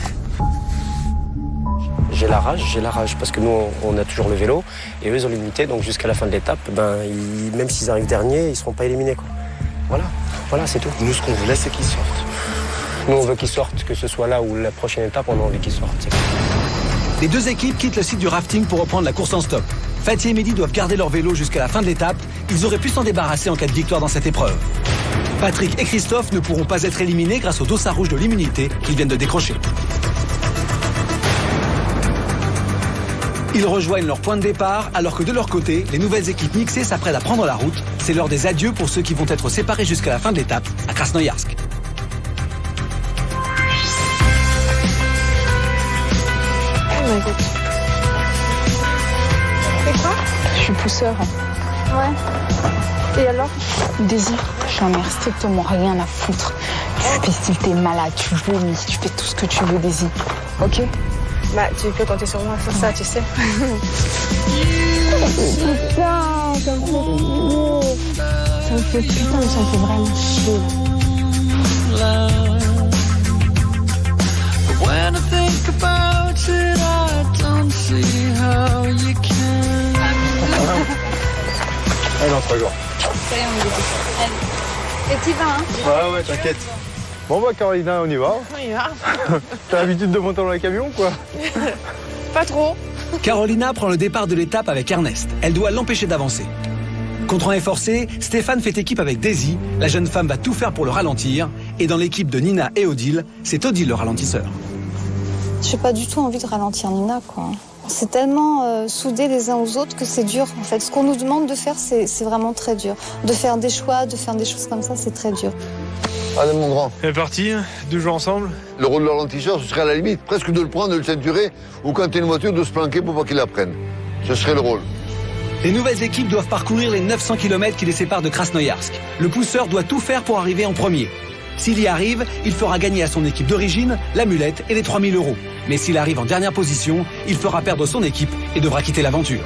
J'ai la rage, parce que nous, on a toujours le vélo, et eux, ils ont l'unité, donc jusqu'à la fin de l'étape, même s'ils arrivent derniers, ils seront pas éliminés, quoi. Voilà, c'est tout. Nous, ce qu'on voulait, c'est qu'ils sortent. Nous, on veut qu'ils sortent, que ce soit là ou la prochaine étape, on a envie qu'ils sortent. Les deux équipes quittent le site du rafting pour reprendre la course en stop. Fatih et Mehdi doivent garder leur vélo jusqu'à la fin de l'étape. Ils auraient pu s'en débarrasser en cas de victoire dans cette épreuve. Patrick et Christophe ne pourront pas être éliminés grâce au dossard rouge de l'immunité qu'ils viennent de décrocher. Ils rejoignent leur point de départ alors que de leur côté, les nouvelles équipes mixées s'apprêtent à prendre la route. C'est l'heure des adieux pour ceux qui vont être séparés jusqu'à la fin de l'étape à Krasnoïarsk. Oh my God. C'est quoi? Je suis pousseur. Ouais. Et alors? Daisy, j'en ai strictement rien à foutre. Tu fais style t'es malade, tu vomis, tu fais tout ce que tu veux, Daisy. Ok? Bah, tu peux compter sur moi sur ça, tu sais. Putain, ça me fait chier. Ça me fait vraiment chier. When I think about it, I don't see how you can. Allez, dans 3 jours. Ça y est, on est début. Et t'y vas, hein? Ouais, t'inquiète. Bon bah Carolina, on y va. On y va. T'as l'habitude de monter dans le camion, quoi? Pas trop. Carolina prend le départ de l'étape avec Ernest. Elle doit l'empêcher d'avancer. Contre un effort forcé, Stéphane fait équipe avec Daisy. La jeune femme va tout faire pour le ralentir. Et dans l'équipe de Nina et Odile, c'est Odile le ralentisseur. J'ai pas du tout envie de ralentir Nina, quoi. C'est tellement soudé les uns aux autres que c'est dur, en fait. Ce qu'on nous demande de faire, c'est vraiment très dur. De faire des choix, de faire des choses comme ça, c'est très dur. Allez, mon grand. C'est parti, 2 jours ensemble. Le rôle de ralentisseur, ce serait à la limite presque de le prendre, de le ceinturer, ou quand t'es une voiture, de se planquer pour pas qu'il la prenne. Ce serait le rôle. Les nouvelles équipes doivent parcourir les 900 km qui les séparent de Krasnoïarsk. Le pousseur doit tout faire pour arriver en premier. S'il y arrive, il fera gagner à son équipe d'origine l'amulette et les 3000 €. Mais s'il arrive en dernière position, il fera perdre son équipe et devra quitter l'aventure.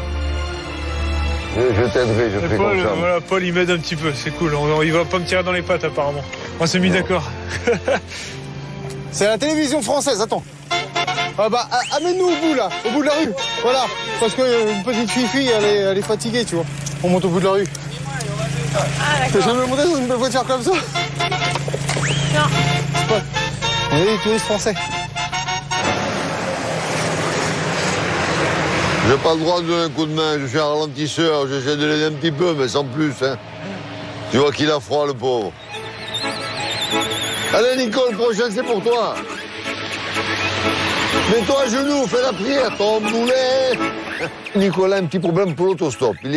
Je t'aiderai, je fais Paul, confiance. voilà, Paul, il m'aide un petit peu, c'est cool. Il va pas me tirer dans les pattes, apparemment. On s'est mis d'accord. C'est la télévision française, attends. Ah bah, amène-nous au bout, là, au bout de la rue. Voilà, parce qu'une petite fille, elle est fatiguée, tu vois. On monte au bout de la rue. Ah, T'as jamais monté dans une belle voiture comme ça? Non. On est des touristes français. J'ai pas le droit de donner un coup de main, je suis un ralentisseur, j'essaie de l'aider un petit peu, mais sans plus. Hein. Tu vois qu'il a froid, le pauvre. Allez, Nicole, le prochain, c'est pour toi. Mets-toi à genoux, fais la prière, ton boulet. Nicolas a un petit problème pour l'autostop. Il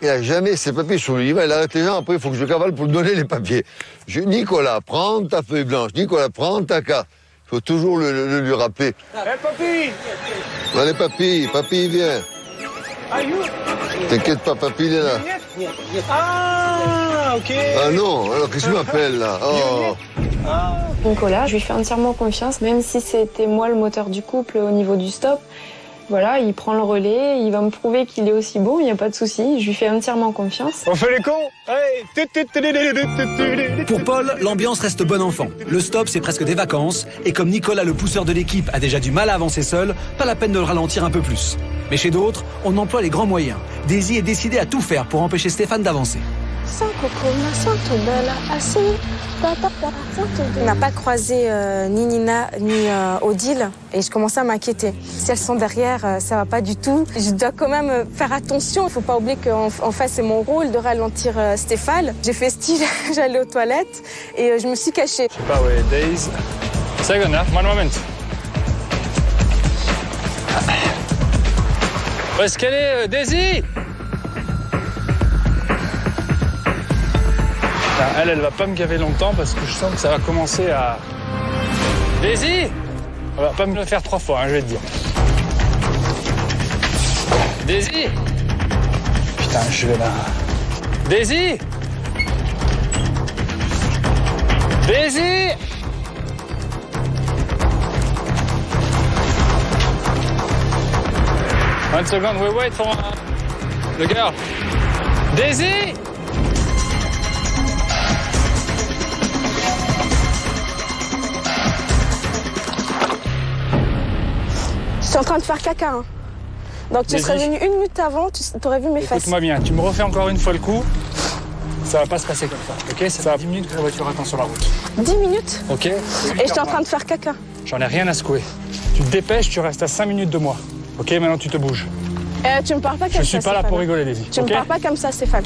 a jamais ses papiers sur lui. Il arrête les gens, après, il faut que je cavale pour lui donner les papiers. Nicolas, prends ta feuille blanche. Nicolas, prends ta carte. Il faut toujours le lui rappeler. Hé, papy! Allez, papy, viens. T'inquiète pas, papy, il est là. Ah, ok. Ah non, alors qu'est-ce que tu m'appelles, là? Oh. Nicolas, je lui fais entièrement confiance, même si c'était moi le moteur du couple au niveau du stop. Voilà, il prend le relais, il va me prouver qu'il est aussi bon, il n'y a pas de souci, je lui fais entièrement confiance. On fait les cons. Pour Paul, l'ambiance reste bon enfant. Le stop, c'est presque des vacances. Et comme Nicolas, le pousseur de l'équipe, a déjà du mal à avancer seul, pas la peine de le ralentir un peu plus. Mais chez d'autres, on emploie les grands moyens. Daisy est décidée à tout faire pour empêcher Stéphane d'avancer. On n'a pas croisé ni Nina ni Odile et je commençais à m'inquiéter. Si elles sont derrière, ça va pas du tout. Je dois quand même faire attention. Il faut pas oublier qu'en fait c'est mon rôle de ralentir Stéphane. J'ai fait style, j'allais aux toilettes et je me suis cachée. Je sais pas, ouais, Daisy. Second, hein? One moment. Où est-ce qu'elle est, Daisy? Elle va pas me gaver longtemps parce que je sens que ça va commencer à... Daisy! On va pas me le faire 3 fois, hein, je vais te dire. Daisy! Putain, je vais là... Daisy! Daisy! One second, we wait for the girl. Daisy! Je suis en train de faire caca. Hein. Donc tu serais venu 1 minute avant, tu aurais vu mes fesses. Écoute-moi bien, tu me refais encore une fois le coup, ça va pas se passer comme ça, ok? Ça va 10 minutes que la voiture attend sur la route. 10 minutes? Ok. Et j'étais en train de faire caca. J'en ai rien à secouer. Tu te dépêches, tu restes à 5 minutes de moi. Ok, maintenant tu te bouges. Tu me parles pas comme ça, Je suis pas là pour rigoler, Daisy. Tu me parles pas comme ça, Stéphane.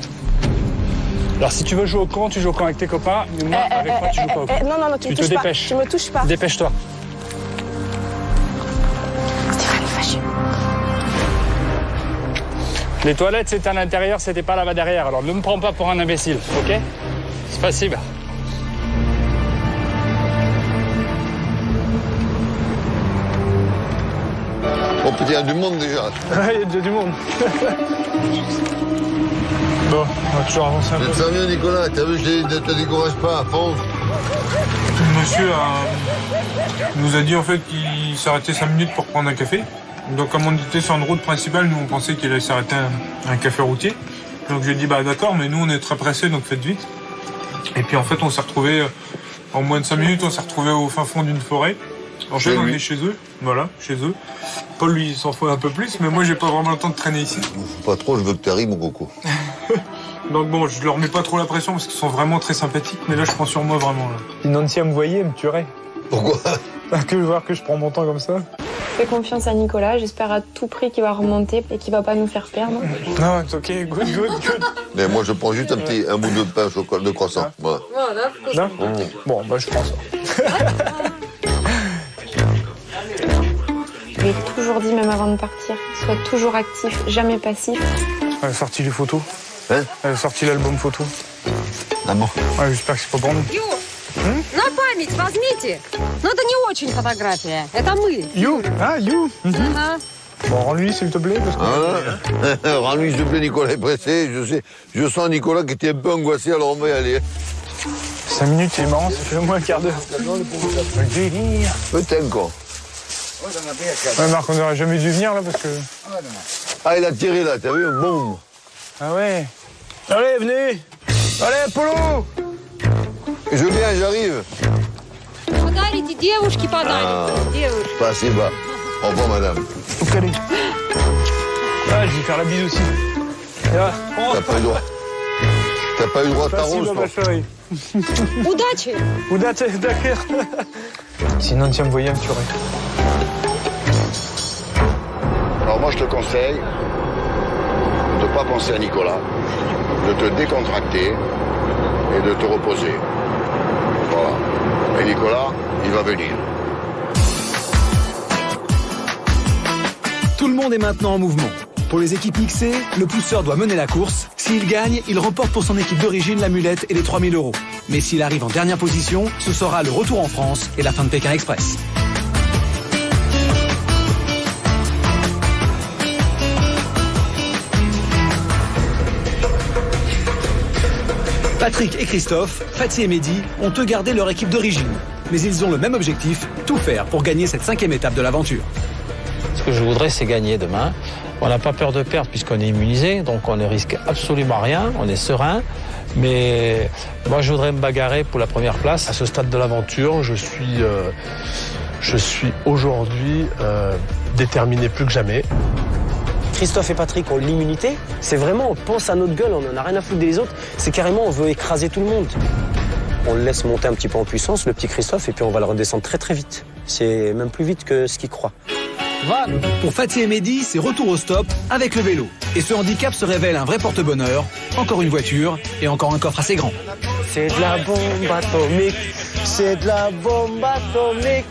Alors si tu veux jouer au con, tu joues au con avec tes copains, mais moi, avec moi, tu joues pas au con. Non, tu me touches pas. Tu me touches pas. Dépêche-toi. Stéphane, fâché. Les toilettes, c'était à l'intérieur, c'était pas là-bas derrière. Alors ne me prends pas pour un imbécile, ok? C'est facile. Oh putain, il y a du monde déjà. Ouais, il y a déjà du monde. Bon, on va toujours avancer un peu. Ça vient, Nicolas, t'as vu, ne te décourage pas, fonce. Le monsieur nous a dit en fait qu'il s'arrêtait 5 minutes pour prendre un café. Donc comme on était sur une route principale, nous on pensait qu'il allait s'arrêter un café routier. Donc je lui ai dit bah d'accord, mais nous on est très pressés, donc faites vite. Et puis en fait on s'est retrouvés, en moins de 5 minutes, on s'est retrouvés au fin fond d'une forêt. En fait on est chez eux, voilà, chez eux. Paul lui il s'en fout un peu plus, mais moi j'ai pas vraiment le temps de traîner ici. Pas trop, je veux que t'arrives mon coco. Donc bon, je leur mets pas trop la pression parce qu'ils sont vraiment très sympathiques, mais là je prends sur moi vraiment là. Si Nancy me voyait, elle me tuerait. Pourquoi? Que voir que je prends mon temps comme ça. Fais confiance à Nicolas, j'espère à tout prix qu'il va remonter et qu'il va pas nous faire perdre. Non, c'est ok, good. Mais moi je prends juste un bout de pain au chocolat, de croissant. Voilà. Non Bon, bah je prends ça. Je lui ai toujours dit, même avant de partir, sois toujours actif, jamais passif. Elle a sorti les photos. Hein? Elle a sorti l'album photo. Ah bon? Ouais, j'espère que c'est pas pour nous. На память возьмите. Но это не очень фотография. Это мы. You? Ah, you? Ага. Bon, rends-lui s'il te plaît. Parce que... Rends-lui s'il te plaît, Nicolas est pressé. Je sens Nicolas qui était un peu angoissé, alors on va y aller. 5 minutes, c'est marrant, ça fait au moins un quart d'heure. Le délire. Peut-être quoi. Ouais, Marc, on n'aurait jamais dû venir là parce que. Ah, il a tiré là, t'as vu? Boum. Ah ouais. Allez, venez. Allez, Polo. Je viens, j'arrive. Подарите девушке подарок. Девушке. Спасибо. Au revoir, madame. Ah, je vais faire la bise aussi. T'as pas eu droit. T'as pas eu droit à ta rose, toi. Удачи. Удачи, d'accord. Sinon, tiens, me voyez, tu aurais. Alors moi, je te conseille de ne pas penser à Nicolas, de te décontracter et de te reposer. Voilà. Et Nicolas, il va venir. Tout le monde est maintenant en mouvement. Pour les équipes mixées, le pousseur doit mener la course. S'il gagne, il remporte pour son équipe d'origine l'amulette et les 3 000 €. Mais s'il arrive en dernière position, ce sera le retour en France et la fin de Pékin Express. Patrick et Christophe, Fatih et Mehdi ont eux gardé leur équipe d'origine. Mais ils ont le même objectif, tout faire pour gagner cette 5e étape de l'aventure. Ce que je voudrais, c'est gagner demain. On n'a pas peur de perdre puisqu'on est immunisé, donc on ne risque absolument rien, on est serein. Mais moi, je voudrais me bagarrer pour la première place. À ce stade de l'aventure, je suis aujourd'hui déterminé plus que jamais. Christophe et Patrick ont l'immunité. C'est vraiment, on pense à notre gueule, on n'en a rien à foutre des autres. C'est carrément, on veut écraser tout le monde. On le laisse monter un petit peu en puissance, le petit Christophe, et puis on va le redescendre très très vite. C'est même plus vite que ce qu'il croit. Pour Fatih et Mehdi, c'est retour au stop avec le vélo. Et ce handicap se révèle un vrai porte-bonheur. Encore une voiture et encore un coffre assez grand. C'est de la bombe atomique, c'est de la bombe atomique.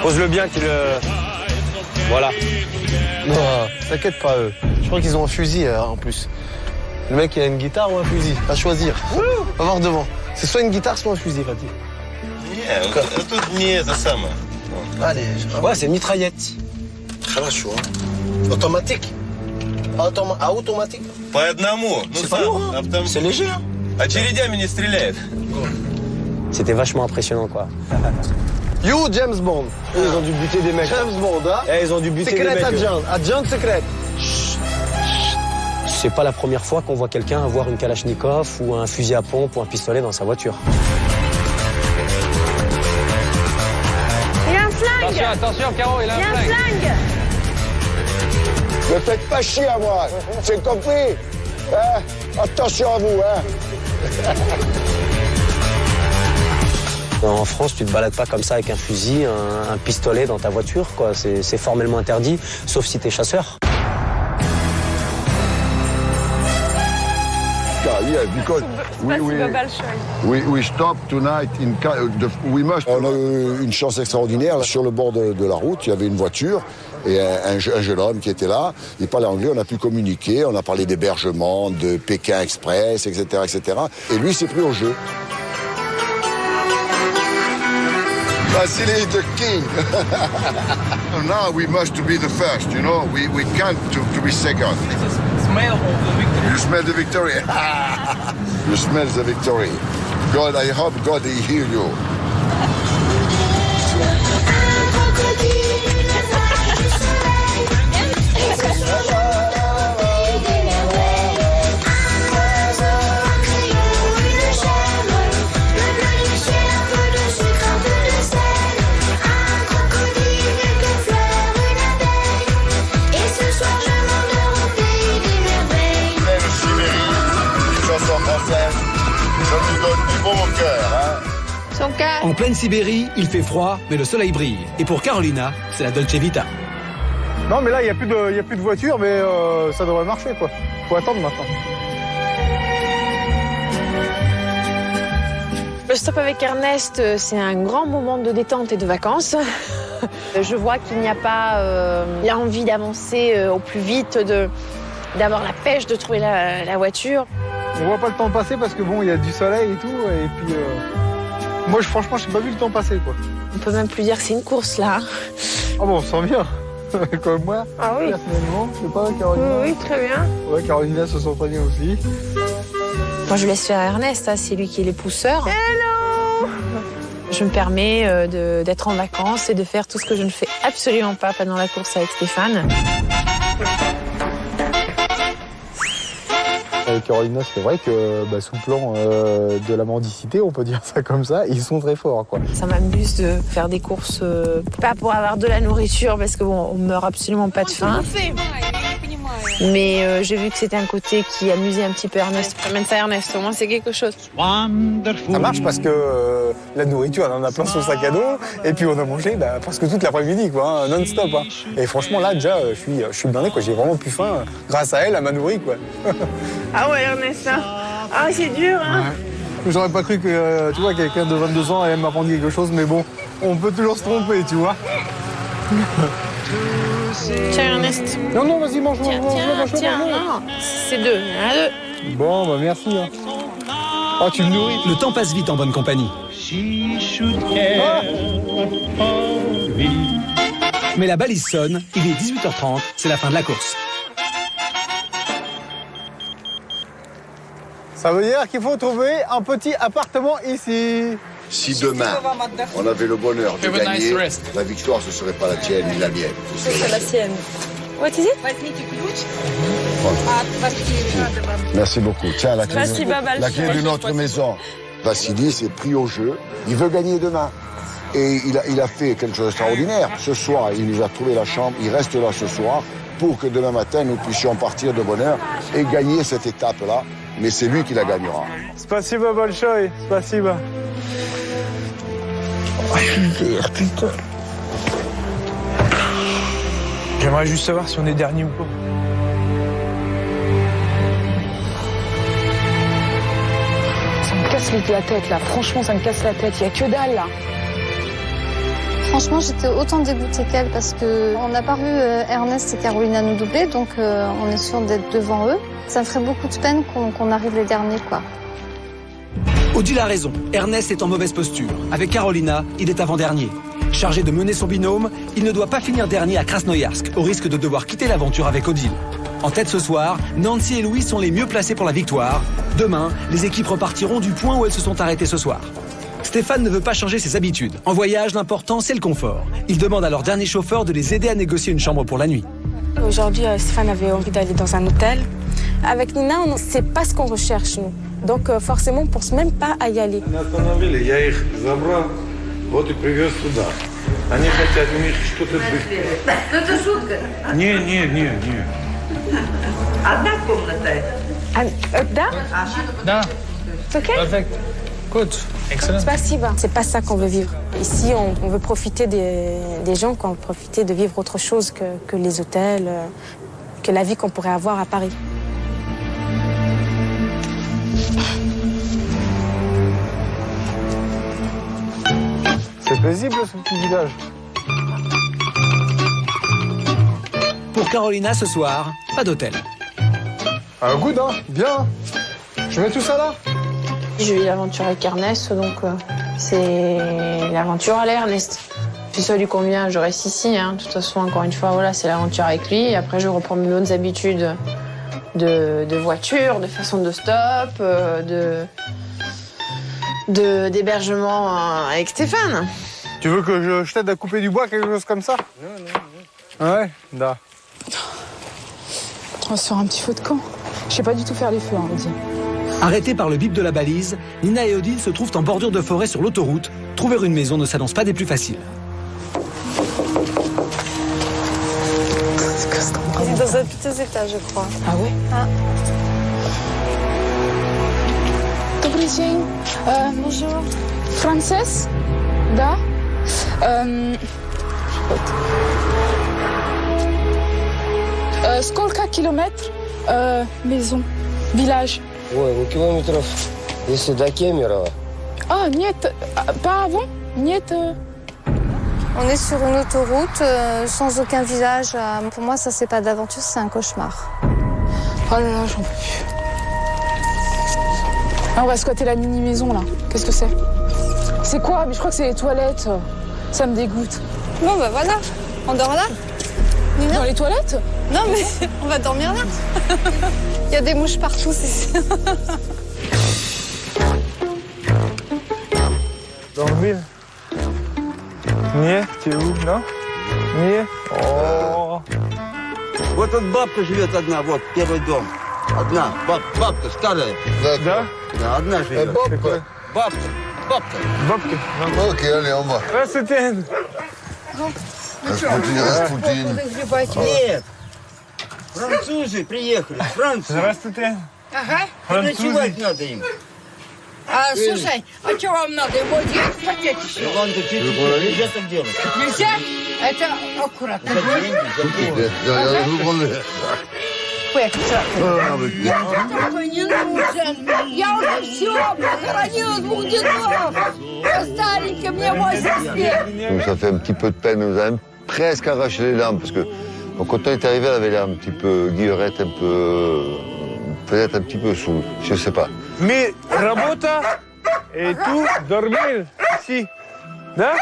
Pose-le bien qu'il le... Voilà. Non, t'inquiète pas, eux. Je crois qu'ils ont un fusil en plus. Le mec, il a une guitare ou un fusil? À choisir. On va voir devant. C'est soit une guitare, soit un fusil, Fatih. Allez, ouais, c'est une mitraillette. Automatique. Automatique. По одному. C'est pas lourd, hein. C'est léger, hein. Очередями не стреляет. C'était vachement impressionnant, quoi. You, James Bond. Ils ont dû buter des mecs. James Bond, hein. Ils ont dû buter des mecs. Secret agent. Agent secret. C'est pas la première fois qu'on voit quelqu'un avoir une Kalachnikov ou un fusil à pompe ou un pistolet dans sa voiture. Il a un flingue. Attention, Caro, il a un flingue. Il a un flingue. Ne faites pas chier à moi, c'est compris, hein? Attention à vous, hein. En France, tu te balades pas comme ça avec un fusil, un pistolet dans ta voiture, quoi. C'est formellement interdit, sauf si t'es chasseur. Yeah, because we stop tonight in we must. On a eu une chance extraordinaire. Sur le bord de la route, il y avait une voiture et un jeune homme qui était là. Il parlait anglais, on a pu communiquer, on a parlé d'hébergement, de Pékin Express, etc., etc. Et lui s'est pris au jeu. Vasily the king. Now we must be the first, you know. We can't to be second. You smell the victory. You smell the victory. God, I hope God will heal you. En pleine Sibérie, il fait froid, mais le soleil brille. Et pour Carolina, c'est la Dolce Vita. Non, mais là, il n'y a plus de voiture, mais ça devrait marcher, quoi. Faut attendre maintenant. Le stop avec Ernest, c'est un grand moment de détente et de vacances. Je vois qu'il n'y a pas l'envie d'avancer au plus vite, d'avoir la pêche, de trouver la voiture. On voit pas le temps passer parce que bon, il y a du soleil et tout, et puis moi, franchement, j'ai pas vu le temps passer, quoi. On peut même plus dire que c'est une course, là. Ah bon, on se sent bien, comme moi. Ah oui. Personnellement, je sais pas, Carolina. Oui, très bien. Ouais, Carolina se sent très bien aussi. Moi, je laisse faire Ernest, hein, c'est lui qui est l'épousseur. Hello! Je me permets d'être en vacances et de faire tout ce que je ne fais absolument pas pendant la course avec Stéphane. Avec Carolina, c'est vrai que sous le plan de la mendicité, on peut dire ça comme ça, ils sont très forts, quoi. Ça m'amuse de faire des courses, pas pour avoir de la nourriture, parce que bon, on meurt absolument pas de faim. Mais j'ai vu que c'était un côté qui amusait un petit peu Ernest. Amène ça Ernest, au moins c'est quelque chose. Ça marche parce que la nourriture, on en a plein son sac à dos, et puis on a mangé presque toute l'après-midi, quoi, hein, non-stop. Hein. Et franchement, là, déjà, je suis blindé, quoi. J'ai vraiment plus faim grâce à elle, à m'a nourri, quoi. Ah ouais, Ernest, ah c'est dur, hein. Ouais. J'aurais pas cru que, tu vois, quelqu'un de 22 ans allait m'apprendre quelque chose, mais bon, on peut toujours se tromper, tu vois. Tiens, Ernest. Non, vas-y, mange. Tiens, non, c'est deux, il y en a deux. Bon, merci. Hein. Oh, tu me nourris. Le temps passe vite en bonne compagnie. Ah. Mais la balise sonne, il est 18h30, c'est la fin de la course. Ça veut dire qu'il faut trouver un petit appartement ici. Si demain, on avait le bonheur de gagner, la victoire, ce ne serait pas la tienne ni la mienne. C'est la sienne. What is it? Merci beaucoup. Tiens, la clé de notre maison. Vassili s'est pris au jeu. Il veut gagner demain. Et il a fait quelque chose d'extraordinaire. Ce soir, il nous a trouvé la chambre. Il reste là ce soir pour que demain matin, nous puissions partir de bonne heure et gagner cette étape-là. Mais c'est lui qui la gagnera. Spasiba, Bolchoï. Spasiba. Putain. J'aimerais juste savoir si on est dernier ou pas. Ça me casse la tête là, franchement ça me casse la tête, il n'y a que dalle là. Franchement, j'étais autant dégoûtée qu'elle parce qu'on n'a pas vu Ernest et Carolina nous doubler, donc on est sûr d'être devant eux. Ça me ferait beaucoup de peine qu'on arrive les derniers, quoi. Odile a raison, Ernest est en mauvaise posture. Avec Carolina, il est avant-dernier. Chargé de mener son binôme, il ne doit pas finir dernier à Krasnoïarsk, au risque de devoir quitter l'aventure avec Odile. En tête ce soir, Nancy et Louis sont les mieux placés pour la victoire. Demain, les équipes repartiront du point où elles se sont arrêtées ce soir. Stéphane ne veut pas changer ses habitudes. En voyage, l'important, c'est le confort. Il demande à leur dernier chauffeur de les aider à négocier une chambre pour la nuit. Aujourd'hui, Stéphane avait envie d'aller dans un hôtel. Avec Nina, on ne sait pas ce qu'on recherche, nous. Donc forcément, on ne pense même pas à y aller. Да. C'est ok? Perfect. Good. Excellent. C'est pas ça qu'on veut vivre. Ici, on veut profiter des gens, qu'on veut profiter de vivre autre chose que les hôtels, que la vie qu'on pourrait avoir à Paris. C'est paisible ce petit village. Pour Carolina ce soir, pas d'hôtel. Good, hein, bien. Je mets tout ça là. J'ai eu l'aventure avec Ernest, donc c'est l'aventure à l'Ernest. Si ça lui convient, je reste ici. Hein. De toute façon, encore une fois, voilà, c'est l'aventure avec lui. Et après, je reprends mes bonnes habitudes de voiture, de façon de stop, d'hébergement avec Stéphane. Tu veux que je t'aide à couper du bois, quelque chose comme ça? Non. Ouais, da. On va se faire un petit feu de camp. Je sais pas du tout faire les feux, hein, Odile. Arrêtés par le bip de la balise, Nina et Odile se trouvent en bordure de forêt sur l'autoroute. Trouver une maison ne s'annonce pas des plus faciles. C'est dans un petit étage, je crois. Ah ouais? Ah. Добрый день. Bonjour. Frances? Да? Сколько километров maison, village? Ой, километров, если до Кемерово. Ah, нет, pas avant? Нет. On est sur une autoroute sans aucun village. Pour moi, ça, c'est pas d'aventure, c'est un cauchemar. Oh là là, j'en peux plus. Ah, on va squatter la mini-maison, là. Qu'est-ce que c'est? C'est quoi? Mais je crois que c'est les toilettes. Ça me dégoûte. Bon, bah voilà, on dort là. Nina? Dans les toilettes? Non, mais on va dormir là. Il y a des mouches partout, c'est sûr. Dormir. Нет, ты où, Нет. О. Вот тут бабка живет одна, вот, первый дом. Одна, бабка старая. Да? Да, одна живет. Бабка. Бабка. Бабки. Ok, allez, on va. Здравствуйте. Распутин. Нет. Французы приехали, Франция. Здравствуйте. Ага. Ночевать надо им. Слушай, а что вам надо? Его делать хотите еще? Нельзя так делать. Нельзя? Это аккуратно. Такой не нужен. Я уже все похоронила 2 дедов. Я старенькая, мне 80 лет. Donc ça fait un petit peu de peine, nous avons presque arraché les larmes parce que bon, quand on est arrivé, elle avait l'air un petit peu guillerette, un peu, peut-être un petit peu saoule, je sais pas. Mais работа et tout, dormir ici. Да?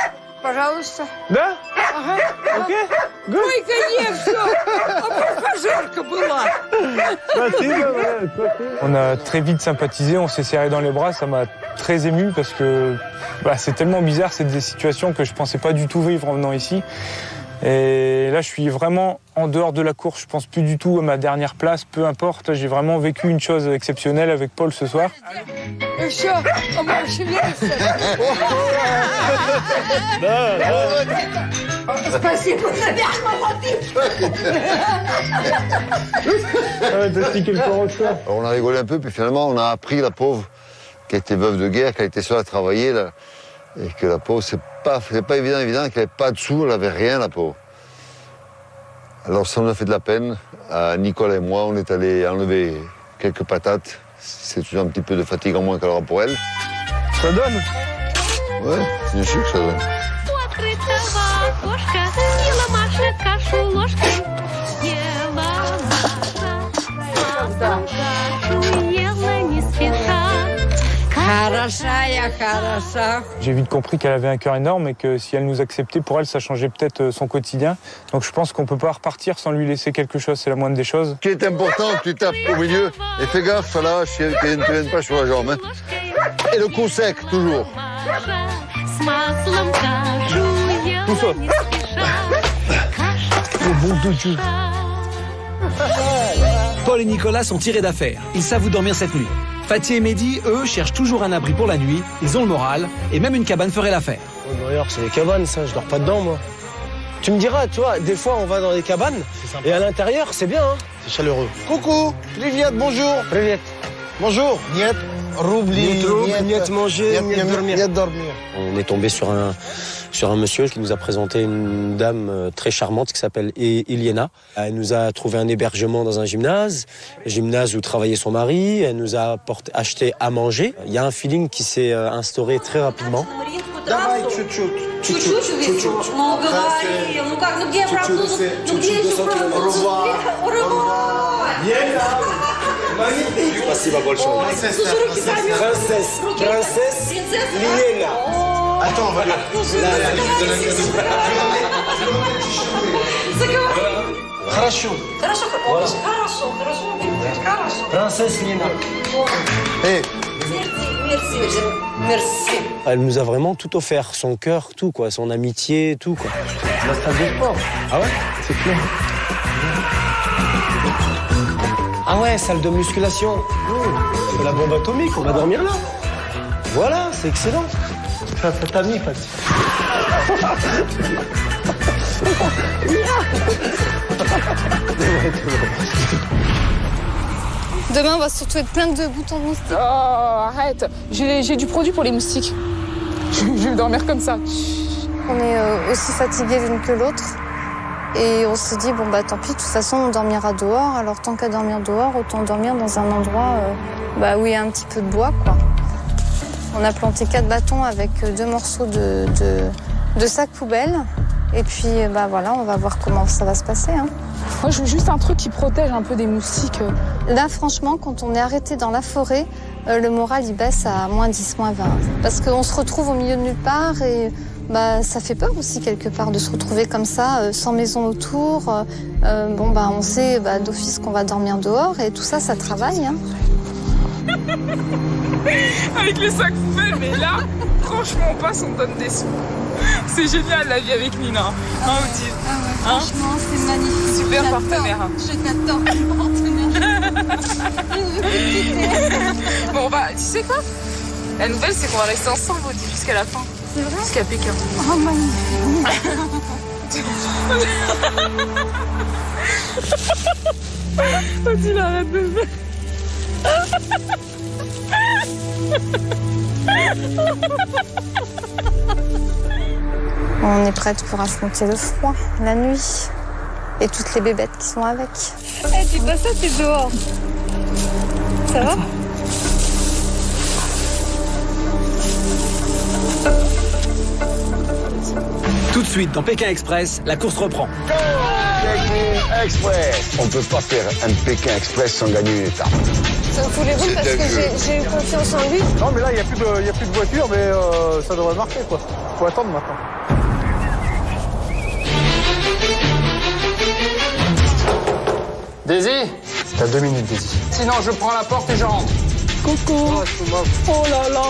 Пожалуйста. Да? Ага. Окей? Ой, конечно. А жарко была. On a très vite sympathisé, on s'est serré dans les bras, ça m'a très ému parce que c'est tellement bizarre, c'est des situations que je pensais pas du tout vivre en venant ici. Et là, je suis vraiment en dehors de la course, je pense plus du tout à ma dernière place, peu importe, j'ai vraiment vécu une chose exceptionnelle avec Paul ce soir. И все, Спасибо за Alors, on a rigolé un peu, puis finalement, on a appris la pauvre, qui était veuve de guerre, qu'elle était seule à travailler, là, et que la pauvre, c'est pas évident, qu'elle n'avait pas de sous, elle n'avait rien, la pauvre. Alors, ça nous a fait de la peine. Nicolas et moi, on est allés enlever quelques patates. C'est toujours un petit peu de fatigue en moins qu'elle aura pour elle. Ça donne? Ouais, bien sûr que ça donne. J'ai vite compris qu'elle avait un cœur énorme et que si elle nous acceptait, pour elle, ça changeait peut-être son quotidien. Donc je pense qu'on peut pas repartir sans lui laisser quelque chose, c'est la moindre des choses. Ce qui est important, tu tapes au milieu et fais gaffe, ça lâche, tu ne viennes pas sur la jambe. Hein. Et le cou sec, toujours. Tout ça. Le bon de Dieu. Paul et Nicolas sont tirés d'affaire. Ils savent où dormir cette nuit. Fatih et Mehdi, eux, cherchent toujours un abri pour la nuit. Ils ont le moral et même une cabane ferait l'affaire. D'ailleurs, c'est des cabanes, ça. Je dors pas dedans, moi. Tu me diras, tu vois, des fois, on va dans des cabanes et à l'intérieur, c'est bien, hein. C'est chaleureux. Coucou, Privet, bonjour. Privet. Bonjour. Niet, roubli, niet manger, niet dormir. Niet dormir. On est tombé sur un monsieur qui nous a présenté une dame très charmante qui s'appelle Iliana. Elle nous a trouvé un hébergement dans un gymnase où travaillait son mari. Elle nous a acheté à manger. Il y a un feeling qui s'est instauré très rapidement. Давай чуть-чуть. Чуть-чуть. Ну, говори. Ну как, ну где француз? Ну где еще француз? Спасибо большое. Принцесса Лиена. Attends, on va là. Хорошо. Хорошо. Princesse Lina. Merci. Elle nous a vraiment tout offert, son cœur, tout quoi, son amitié, tout quoi. La salle de sport. Ah ouais, c'est clair. Ah ouais, salle de musculation. C'est la bombe atomique, on va dormir là. Voilà, c'est excellent. Ça t'a mis, Fatih. Demain, on va surtout être plein de boutons de moustiques. Oh, arrête. J'ai du produit pour les moustiques. Je vais dormir comme ça. On est aussi fatigués l'une que l'autre. Et on se dit, bon bah tant pis, de toute façon on dormira dehors. Alors tant qu'à dormir dehors, autant dormir dans un endroit où il y a un petit peu de bois, quoi. On a planté 4 bâtons avec 2 morceaux de sac poubelle. Et puis voilà, on va voir comment ça va se passer. Hein. Moi je veux juste un truc qui protège un peu des moustiques. Là franchement, quand on est arrêté dans la forêt, le moral il baisse à -10, -20. Parce qu'on se retrouve au milieu de nulle part et ça fait peur aussi quelque part de se retrouver comme ça, sans maison autour. On sait d'office qu'on va dormir dehors et tout ça, ça travaille. Hein. Avec les sacs poubelles, mais là, Franchement, on passe, on donne des sous. C'est génial la vie avec Nina. Hein, Odile? Franchement, c'est magnifique. Super partenaire. Je t'adore, Bon, bah, tu sais quoi? La nouvelle, c'est qu'on va rester ensemble, Odile, jusqu'à la fin. C'est vrai? Jusqu'à Pékin. Oh, magnifique. Odile, arrête de faire. On est prête pour affronter le froid, la nuit et toutes les bébêtes qui sont avec. Eh, dis pas ça, t'es dehors. Ça va? Tout de suite, dans Pékin Express, la course reprend. Pékin Express. On ne peut pas faire un Pékin Express sans gagner une étape. Ça me fout les boules parce que j'ai eu confiance en lui. Non, mais là, il n'y a plus de voiture, mais ça devrait marcher, quoi. Faut attendre maintenant. Daisy, T'as 2 minutes, Daisy. sinon je prends la porte et je rentre. Coucou. Oh là là.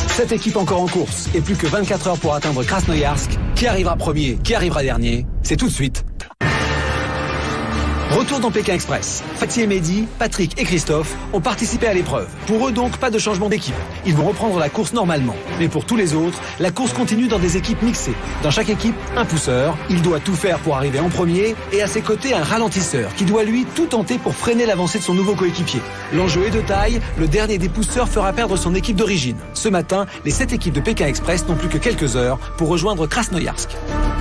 Cette équipe encore en course et plus que 24 heures pour atteindre Krasnoïarsk. Qui arrivera premier, qui arrivera dernier, c'est tout de suite. Retour dans Pékin Express. Fatih et Mehdi, Patrick et Christophe ont participé à l'épreuve. Pour eux donc, pas de changement d'équipe. Ils vont reprendre la course normalement. Mais pour tous les autres, la course continue dans des équipes mixées. Dans chaque équipe, un pousseur. Il doit tout faire pour arriver en premier. Et à ses côtés, un ralentisseur qui doit lui tout tenter pour freiner l'avancée de son nouveau coéquipier. L'enjeu est de taille. Le dernier des pousseurs fera perdre son équipe d'origine. Ce matin, les 7 équipes de Pékin Express n'ont plus que quelques heures pour rejoindre Krasnoïarsk.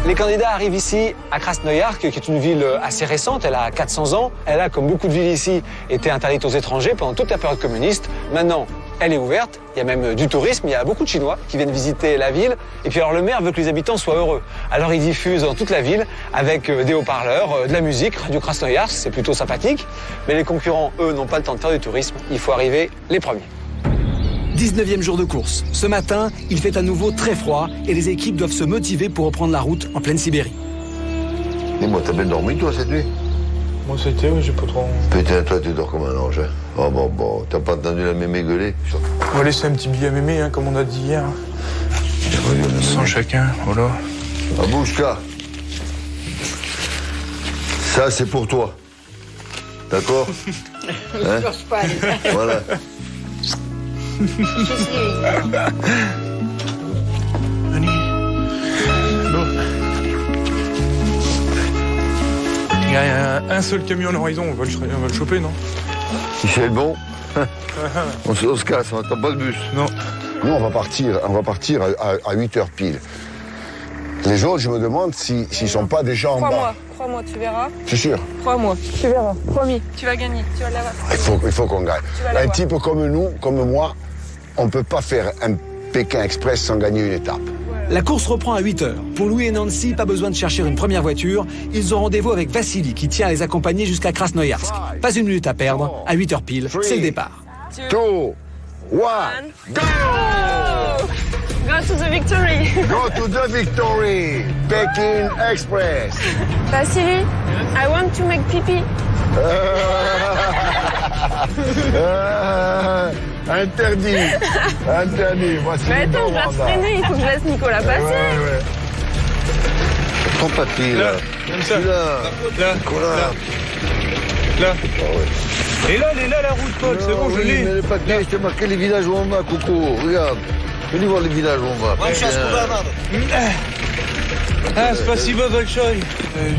Les candidats arrivent ici à Krasnoïarsk, qui est une ville assez récente. Elle a 400 ans. Elle a, comme beaucoup de villes ici, été interdite aux étrangers pendant toute la période communiste. Maintenant, elle est ouverte. Il y a même du tourisme. Il y a beaucoup de Chinois qui viennent visiter la ville. Et puis alors, le maire veut que les habitants soient heureux. Alors, il diffuse dans toute la ville avec des haut-parleurs, de la musique, Radio Krasnoïarsk. C'est plutôt sympathique. Mais les concurrents, eux, n'ont pas le temps de faire du tourisme. Il faut arriver les premiers. 19e jour de course. Ce matin, il fait à nouveau très froid et les équipes doivent se motiver pour reprendre la route en pleine Sibérie. Et moi, t'as bien dormi, toi, cette nuit? Moi, c'était, mais j'ai pas trop. Putain, toi, tu dors comme un ange. Hein. Oh, bon, t'as pas entendu la mémé gueuler? On va laisser un petit billet à mémé, hein, comme on a dit hier. Sans chacun, voilà. Abouchka, ça, c'est pour toi. D'accord? Ne cherche pas, Voilà. Il y a un seul camion à l'horizon, on va le choper, non? Si c'est le bon, on se casse, on n'attend pas de bus. Non. Nous, on va partir à 8h pile. Les autres, je me demande s'ils sont pas déjà en bas. Crois-moi, tu verras. C'est sûr. Crois-moi, tu verras. Promis, tu vas gagner, tu vas l'avoir. Il faut qu'on gagne. Un type comme nous, comme moi, on ne peut pas faire un Pékin Express sans gagner une étape. La course reprend à 8h. Pour Louis et Nancy, pas besoin de chercher une première voiture. Ils ont rendez-vous avec Vassili qui tient à les accompagner jusqu'à Krasnoïarsk. Pas une minute à perdre. À 8h pile, c'est le départ. 2, 1, go! Go to the victory. Go to the victory! Pékin Express! Vassili, I want to make pipi. Interdit. Voici Mais attends, je vais freiner, il faut que je laisse Nicolas passer. Ouais. Prends papier, là. Comme ça. Là. Nicolas. Là. Et là, elle est là, la route, Paul, c'est bon, je l'ai. Mais le papier, je t'ai marqué les villages où on va, Coco. Regarde. Venez voir les villages où on va. Ah, spasibo, Bolchoï.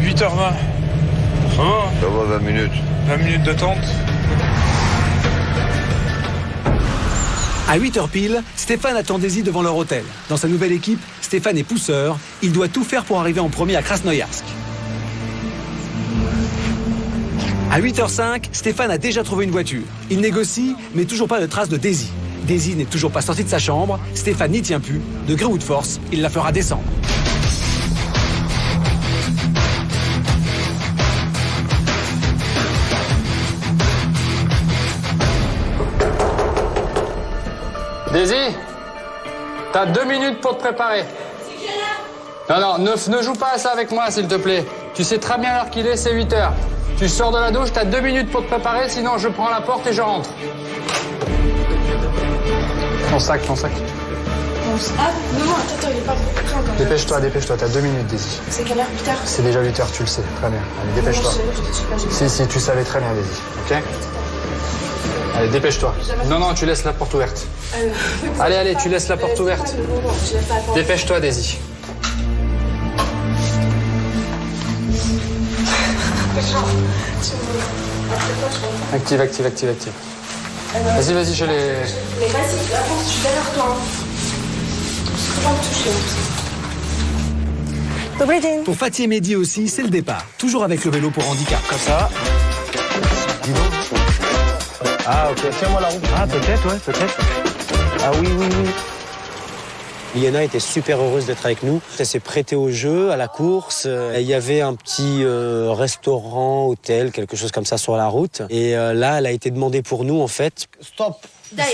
8h20. Ça va, 20 minutes. 20 minutes d'attente. À 8h pile, Stéphane attend Daisy devant leur hôtel. Dans sa nouvelle équipe, Stéphane est pousseur. Il doit tout faire pour arriver en premier à Krasnoïarsk. À 8h05, Stéphane a déjà trouvé une voiture. Il négocie, mais toujours pas de trace de Daisy. Daisy n'est toujours pas sortie de sa chambre. Stéphane n'y tient plus. De gré ou de force, il la fera descendre. Daisy, t'as 2 minutes pour te préparer. Non, ne joue pas à ça avec moi, s'il te plaît. Tu sais très bien l'heure qu'il est, c'est 8h. Tu sors de la douche, t'as 2 minutes pour te préparer, sinon je prends la porte et je rentre. Ton sac. Ah, non, attends, il est pas prêt encore. Dépêche-toi, t'as 2 minutes, Daisy. C'est quelle heure, plus tard? C'est déjà 8 heures, tu le sais, très bien. Allez, dépêche-toi. Si, tu savais très bien, Daisy, ok? Allez, dépêche-toi. Non, tu laisses la porte ouverte. Allez, tu laisses la porte ouverte. Dépêche-toi, Daisy. Active. Vas-y, je les... Mais vas-y, avance, je suis derrière toi. Faut pas me toucher. Pour Fatih et Mehdi aussi, c'est le départ. Toujours avec le vélo pour handicap. Comme ça. Dis donc. Ah, ok. Tiens-moi la roue. Ah, peut-être. Ah oui. Iliana était super heureuse d'être avec nous. Elle s'est prêtée au jeu, à la course. Il y avait un petit restaurant, hôtel, quelque chose comme ça sur la route. Et là, elle a été demandée pour nous, en fait. Stop. Я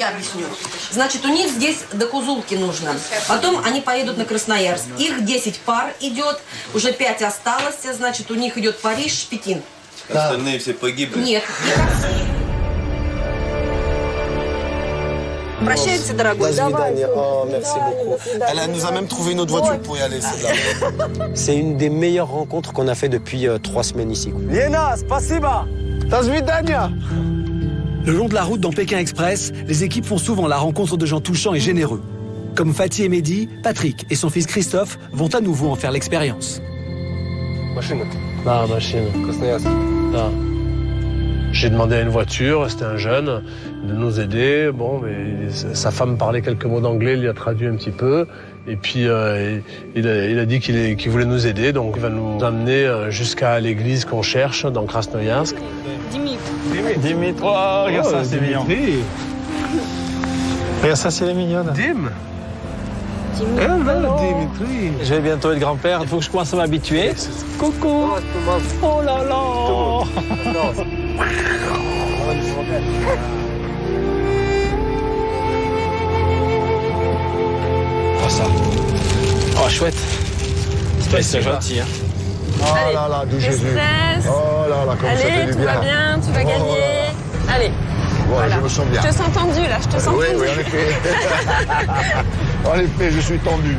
объясню. Значит, у них здесь до Кузулки нужно. Потом они поедут на Красноярск. Их 10 пар идет, уже 5 осталось. Значит, у них идет Париж, Пекин. Остальные все погибли? Нет. Прощайте, дорогой. Давай. Oh, merci beaucoup. Elle nous a même trouvé une autre voiture pour y aller. C'est une des meilleures rencontres qu'on a fait depuis 3 semaines ici. Lena, spasiba. До свидания. Le long de la route dans Pékin Express, les équipes font souvent la rencontre de gens touchants et généreux. Comme Fatih et Mehdi, Patrick et son fils Christophe vont à nouveau en faire l'expérience. Machine. Non. J'ai demandé à une voiture, c'était un jeune, de nous aider. Bon, mais sa femme parlait quelques mots d'anglais, il y a traduit un petit peu. Et puis il a dit qu'il voulait nous aider, donc il va nous amener jusqu'à l'église qu'on cherche dans Krasnoyarsk. Dimitri. Oh, regarde ça, c'est mignon. Regarde ça, c'est mignonne. Dimitri. Je vais bientôt être grand-père, il faut que je commence à m'habituer. Coucou. Oh là là. Oh ça. Oh chouette. C'est gentil, hein. Oh là là, de Jésus. Oh là là, comme ça fait du bien. Allez, tout va bien, tu vas gagner. Allez. Ouais, voilà. je me sens bien. Je te sens tendu là, je te sens tendu. Oui, en effet. En effet, je suis tendu.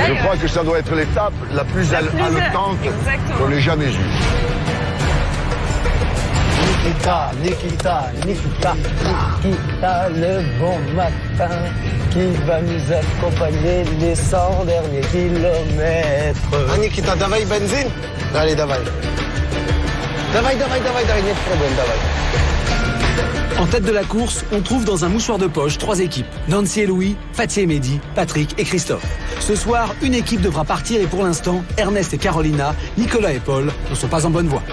Je crois que ça doit être l'étape la plus haletante qu'on ait jamais eue. Nikita, le bon matin, qui va nous accompagner les 100 derniers kilomètres. Ah, Nikita, давай benzine? Allez, давай. Давай, нет проблем, давай. En tête de la course, on trouve dans un mouchoir de poche 3 équipes. Nancy et Louis, Fatih et Mehdi, Patrick et Christophe. Ce soir, une équipe devra partir et pour l'instant, Ernest et Carolina, Nicolas et Paul ne sont pas en bonne voie.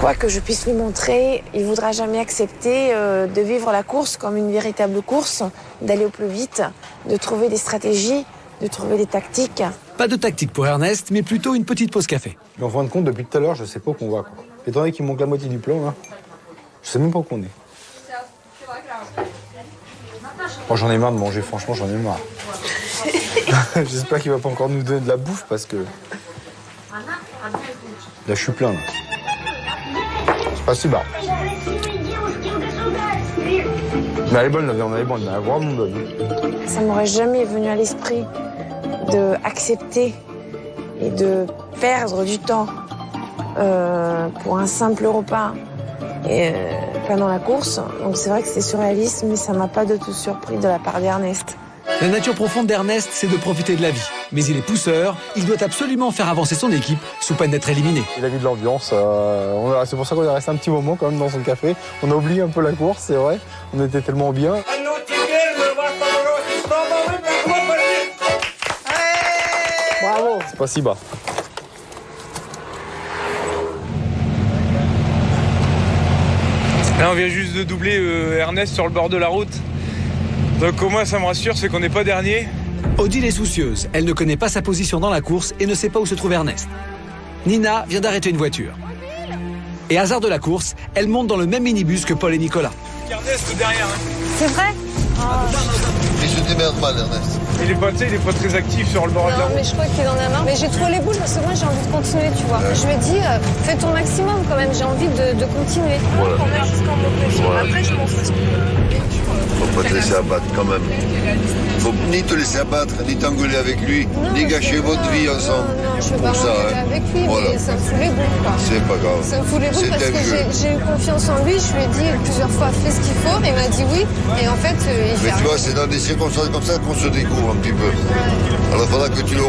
Quoi que je puisse lui montrer, il ne voudra jamais accepter de vivre la course comme une véritable course, d'aller au plus vite, de trouver des stratégies, de trouver des tactiques. Pas de tactique pour Ernest, mais plutôt une petite pause café. Mais en fin de compte, depuis tout à l'heure, je sais pas où qu'on va. Quoi. Étant donné qu'il manque la moitié du plan, là, je sais même pas où qu'on est. Oh, j'en ai marre de manger, franchement, j'en ai marre. J'espère qu'il va pas encore nous donner de la bouffe parce que... Là, je suis plein, là. C'est pas si bas. Mais elle est bonne, la viande, elle est bonne, elle est vraiment bonne. Ça m'aurait jamais venu à l'esprit d'accepter et de perdre du temps pour un simple repas pendant la course. Donc c'est vrai que c'est surréaliste, mais ça m'a pas du tout surpris de la part d'Ernest. La nature profonde d'Ernest, c'est de profiter de la vie. Mais il est pousseur, il doit absolument faire avancer son équipe sous peine d'être éliminé. Il a vu de l'ambiance, c'est pour ça qu'on est resté un petit moment quand même dans son café. On a oublié un peu la course, c'est vrai, on était tellement bien. Bravo. C'est pas si bas. Là on vient juste de doubler Ernest sur le bord de la route. Donc au moins ça me rassure, c'est qu'on n'est pas dernier. Odile est soucieuse, elle ne connaît pas sa position dans la course et ne sait pas où se trouve Ernest. Nina vient d'arrêter une voiture. Et hasard de la course, elle monte dans le même minibus que Paul et Nicolas. Ernest derrière. C'est vrai? Il se démerde mal, Ernest. Il est pas très actif sur le bord de la route. Non, mais je crois qu'il en a marre. Mais j'ai trop les boules parce que moi, j'ai envie de continuer, tu vois. Je me dis, fais ton maximum quand même. J'ai envie de continuer. Voilà. On est jusqu'en montée. Voilà. Après, je m'en fous. Faut pas te laisser abattre quand même. Faut ni te laisser abattre, ni t'engueuler avec lui, ni gâcher votre vie ensemble. Non, je veux pas Pour ça, m'engueuler avec lui, voilà. mais ça me fout les boules, quoi. C'est pas grave. Ça me fout les boules C'est parce un que jeu. j'ai eu confiance en lui. Je lui ai dit plusieurs fois, fais ce qu'il faut. Il m'a dit oui. Et en fait, il fait Mais tu vois, rien. c'est dans des circonstances comme ça qu'on se découvre un petit peu. Alors il faudra que tu le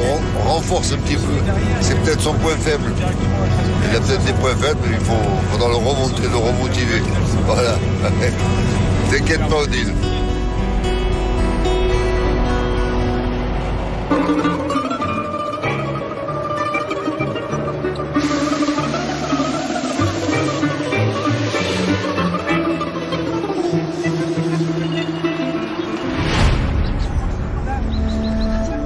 renforces un petit peu. C'est peut-être son point faible. Il a peut-être des points faibles, mais faudra le remontrer, le remotiver. Voilà. T'inquiète pas, Odile.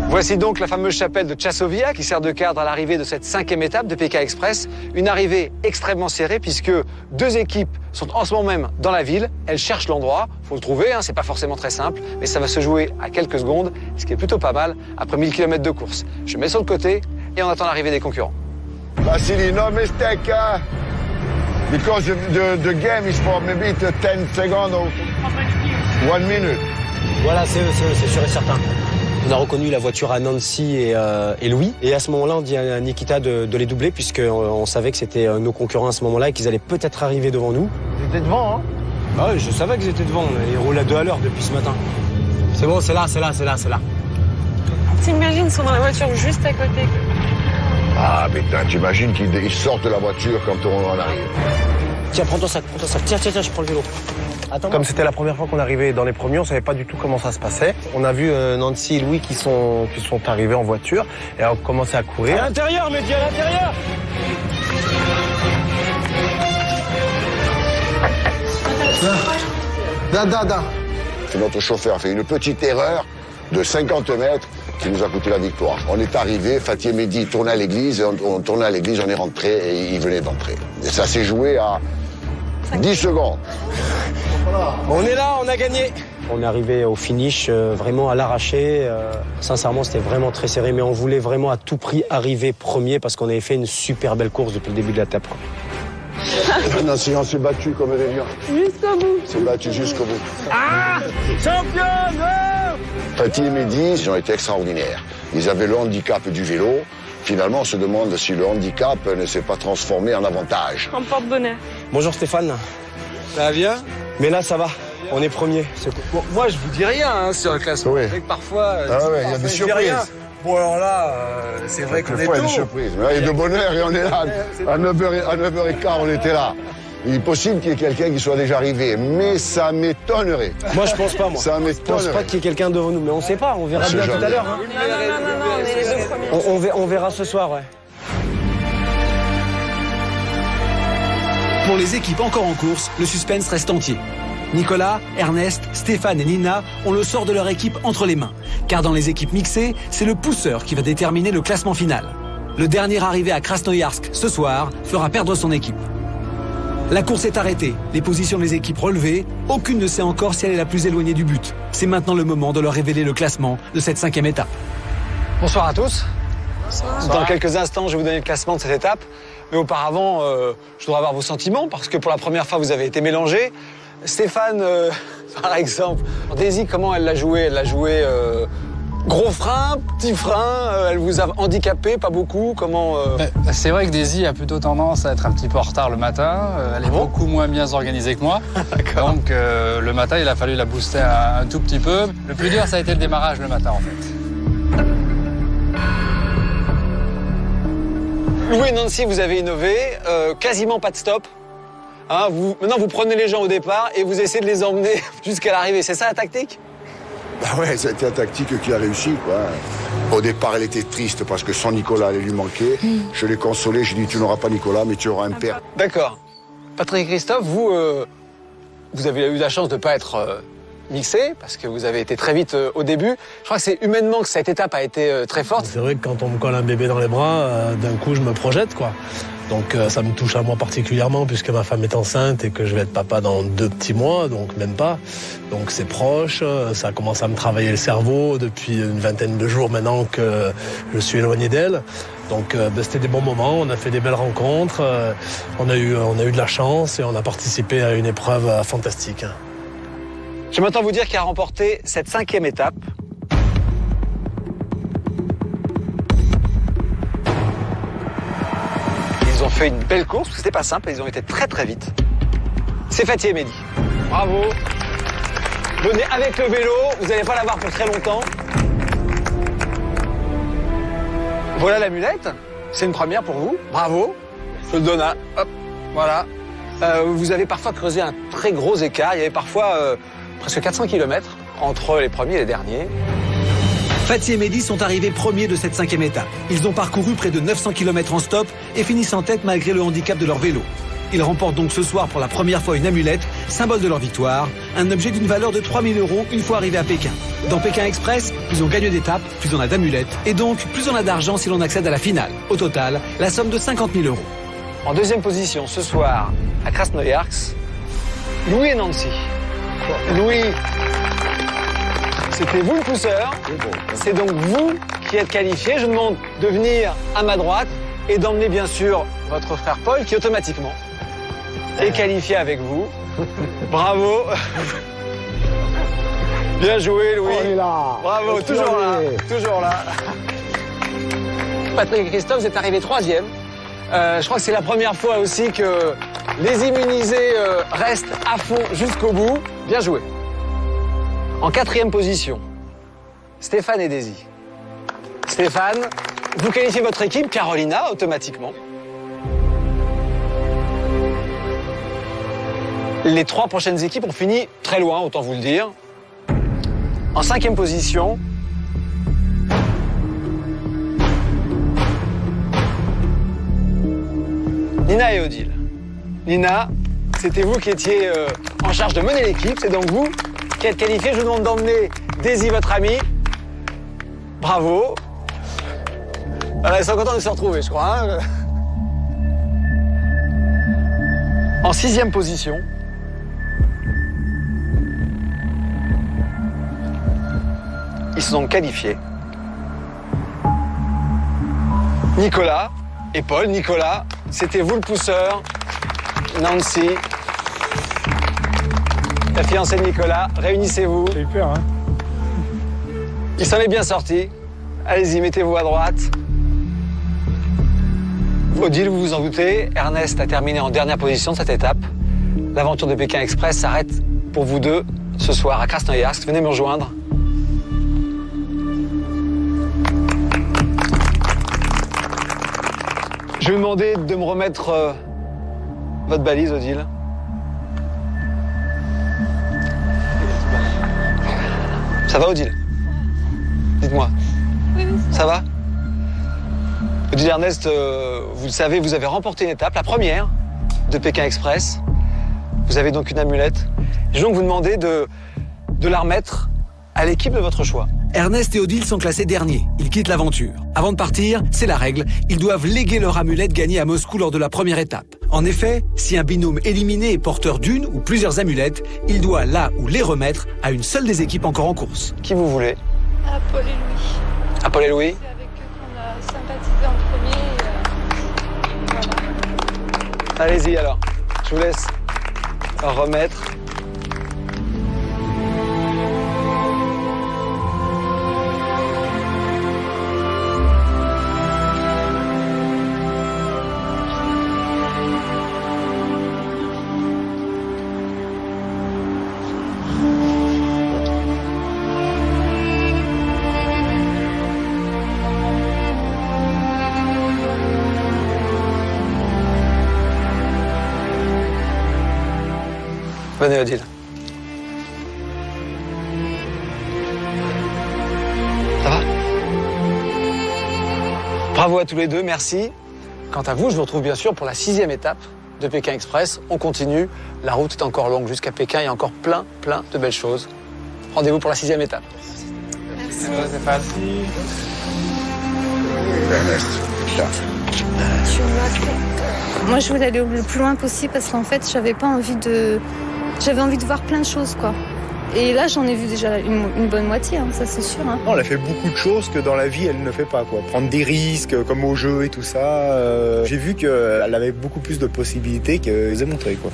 Voici donc la fameuse chapelle de Chassovia qui sert de cadre à l'arrivée de cette 5e étape de PK Express. Une arrivée extrêmement serrée puisque 2 équipes sont en ce moment même dans la ville. Elles cherchent l'endroit. Faut le trouver, c'est pas forcément très simple, mais ça va se jouer à quelques secondes, ce qui est plutôt pas mal après 1000 km de course. Je mets sur le côté et on attend l'arrivée des concurrents. Vassili, no mistake, because the game is for maybe 10 seconds or 1 minute. Voilà, c'est sûr et certain. On a reconnu la voiture à Nancy et Louis. Et à ce moment-là, on dit à Nikita de les doubler puisqu'on savait que c'était nos concurrents à ce moment-là et qu'ils allaient peut-être arriver devant nous. Ils étaient devant, hein? Ah oui, je savais qu'ils étaient devant. Ils roulent à 2 à l'heure depuis ce matin. C'est bon, c'est là. T'imagines, ils sont dans la voiture juste à côté. Ah, mais t'imagines qu'ils sortent de la voiture quand on arrive. Tiens, prends ton sac. Tiens, je prends le vélo. Comme c'était la première fois qu'on arrivait dans les premiers, on savait pas du tout comment ça se passait. On a vu Nancy et Louis qui sont arrivés en voiture et on a commencé à courir. À l'intérieur, Mehdi, à l'intérieur. Da. C'est notre chauffeur a fait une petite erreur de 50 mètres qui nous a coûté la victoire. On est arrivé, Fatih et Mehdi tournaient à l'église, on tournait à l'église, on est rentré et ils venaient d'entrer. Et ça s'est joué à 10 secondes. On est là, on a gagné. On est arrivé au finish vraiment à l'arraché. Sincèrement, c'était vraiment très serré, mais on voulait vraiment à tout prix arriver premier parce qu'on avait fait une super belle course depuis le début de la tape. Non, on s'est battu comme des lions. Jusqu'au bout. On s'est battu jusqu'au bout. Ah, championne! Fatih et Mehdi, ils ont été extraordinaires. Ils avaient le handicap du vélo. Finalement, on se demande si le handicap ne s'est pas transformé en avantage. En porte-bonheur. Bonjour Stéphane. Ça va bien? Mais là, ça va. On est premier. Bon, moi, je vous dis rien sur le classement. Oui. C'est vrai que parfois, Il y a des surprises. Bon, alors là, c'est vrai qu'on est Quelquefois, il y a tôt. des surprises. Mais là, il y a de bonheur et on est là. À 9h15, on était là. Il est possible qu'il y ait quelqu'un qui soit déjà arrivé, mais ça m'étonnerait. Moi, je pense pas, moi. Ça Je pense pas m'étonnerait. qu'il y ait quelqu'un devant nous, mais on sait pas. On verra sait bien tout jamais. à l'heure. Non, on est les 2 premiers. On verra ce soir, ouais. Pour les équipes encore en course, le suspense reste entier. Nicolas, Ernest, Stéphane et Nina ont le sort de leur équipe entre les mains. Car dans les équipes mixées, c'est le pousseur qui va déterminer le classement final. Le dernier arrivé à Krasnoïarsk ce soir fera perdre son équipe. La course est arrêtée, les positions des équipes relevées, aucune ne sait encore si elle est la plus éloignée du but. C'est maintenant le moment de leur révéler le classement de cette 5e étape. Bonsoir à tous. Dans quelques instants, je vais vous donner le classement de cette étape. Mais auparavant, je voudrais avoir vos sentiments parce que pour la première fois, vous avez été mélangés. Stéphane, par exemple, Daisy, comment elle l'a joué? Elle l'a joué gros frein, petit frein, elle vous a handicapé, pas beaucoup, comment... C'est vrai que Daisy a plutôt tendance à être un petit peu en retard le matin. Elle est beaucoup moins bien organisée que moi. Donc le matin, il a fallu la booster un tout petit peu. Le plus dur, ça a été le démarrage le matin, en fait. Louis et Nancy, vous avez innové, quasiment pas de stop. Hein, maintenant, vous prenez les gens au départ et vous essayez de les emmener jusqu'à l'arrivée. C'est ça la tactique? Bah ouais, c'était la tactique qui a réussi, quoi. Au départ, elle était triste parce que son Nicolas allait lui manquer. Je l'ai consolé, j'ai dit tu n'auras pas Nicolas, mais tu auras un père. D'accord. Patrick et Christophe, vous avez eu la chance de ne pas être mixé parce que vous avez été très vite au début. Je crois que c'est humainement que cette étape a été très forte. C'est vrai que quand on me colle un bébé dans les bras, d'un coup, je me projette, quoi. Donc ça me touche à moi particulièrement puisque ma femme est enceinte et que je vais être papa dans 2 petits mois, donc même pas. Donc c'est proche, ça commence à me travailler le cerveau depuis une vingtaine de jours maintenant que je suis éloigné d'elle. Donc c'était des bons moments, on a fait des belles rencontres, on a eu de la chance et on a participé à une épreuve fantastique. Je m'entends vous dire qu'il a remporté cette 5e étape. Ils ont fait une belle course, parce que c'était pas simple, ils ont été très très vite. C'est Fatih et Mehdi. Bravo. Venez avec le vélo, vous n'allez pas l'avoir pour très longtemps. Voilà l'amulette, c'est une première pour vous, bravo. Je le donne à... Hop, voilà. Vous avez parfois creusé un très gros écart, il y avait parfois presque 400 km entre les premiers et les derniers. Fatih et Mehdi sont arrivés premiers de cette 5e étape. Ils ont parcouru près de 900 km en stop et finissent en tête malgré le handicap de leur vélo. Ils remportent donc ce soir pour la première fois une amulette, symbole de leur victoire, un objet d'une valeur de 3 000 € une fois arrivés à Pékin. Dans Pékin Express, plus on gagne d'étapes, plus on a d'amulettes, et donc plus on a d'argent si l'on accède à la finale. Au total, la somme de 50 000 €. En deuxième position ce soir, à Krasnoïarsk, Louis et Nancy. Louis, c'était vous le pousseur, c'est donc vous qui êtes qualifié. Je demande de venir à ma droite et d'emmener bien sûr votre frère Paul qui automatiquement est qualifié avec vous. Bravo. Bien joué Louis. On est là. Bravo, toujours là, toujours là. Patrick et Christophe, vous êtes arrivés 3e. Je crois que c'est la première fois aussi que les immunisés restent à fond jusqu'au bout. Bien joué. En 4e position, Stéphane et Daisy. Stéphane, vous qualifiez votre équipe, Carolina, automatiquement. Les 3 prochaines équipes ont fini très loin, autant vous le dire. En 5e position, Nina et Odile. Nina, c'était vous qui étiez en charge de mener l'équipe, c'est donc vous qui êtes qualifié. Je vous demande d'emmener Daisy, votre amie. Bravo. Voilà, ils sont contents de se retrouver, je crois. Hein. En 6e position, ils sont donc qualifiés. Nicolas et Paul. Nicolas, c'était vous le pousseur. Nancy, la fiancée de Nicolas, réunissez-vous. J'ai eu peur, hein. Il s'en est bien sorti. Allez-y, mettez-vous à droite. Odile, vous vous en doutez, Ernest a terminé en dernière position de cette étape. L'aventure de Pékin Express s'arrête pour vous deux ce soir à Krasnoïarsk. Venez me rejoindre. Je vais vous demander de me remettre votre balise, Odile. Ça va, Odile? Dites-moi. Oui. Ça va? Odile Ernest, vous le savez, vous avez remporté une étape, la première de Pékin Express. Vous avez donc une amulette. Je vais donc vous demander de la remettre à l'équipe de votre choix. Ernest et Odile sont classés derniers. Ils quittent l'aventure. Avant de partir, c'est la règle, ils doivent léguer leur amulette gagnée à Moscou lors de la première étape. En effet, si un binôme éliminé est porteur d'une ou plusieurs amulettes, il doit la ou les remettre à une seule des équipes encore en course. Qui vous voulez? À Paul et Louis. À Paul et Louis? C'est avec eux qu'on a sympathisé en premier. Voilà. Allez-y alors, je vous laisse remettre. Venez, Odile. Ça va? Bravo à tous les deux, merci. Quant à vous, je vous retrouve bien sûr pour la 6e étape de Pékin Express. On continue, la route est encore longue jusqu'à Pékin, il y a encore plein de belles choses. Rendez-vous pour la 6e étape. Merci. Ernest, Tu m'as fait peur. Moi, je voulais aller le plus loin possible parce qu'en fait, j'avais envie de voir plein de choses, quoi. Et là, j'en ai vu déjà une bonne moitié, hein, ça c'est sûr. Hein. Elle a fait beaucoup de choses que dans la vie, elle ne fait pas, quoi. Prendre des risques, comme au jeu et tout ça. J'ai vu qu'elle avait beaucoup plus de possibilités qu'elle a montré, quoi.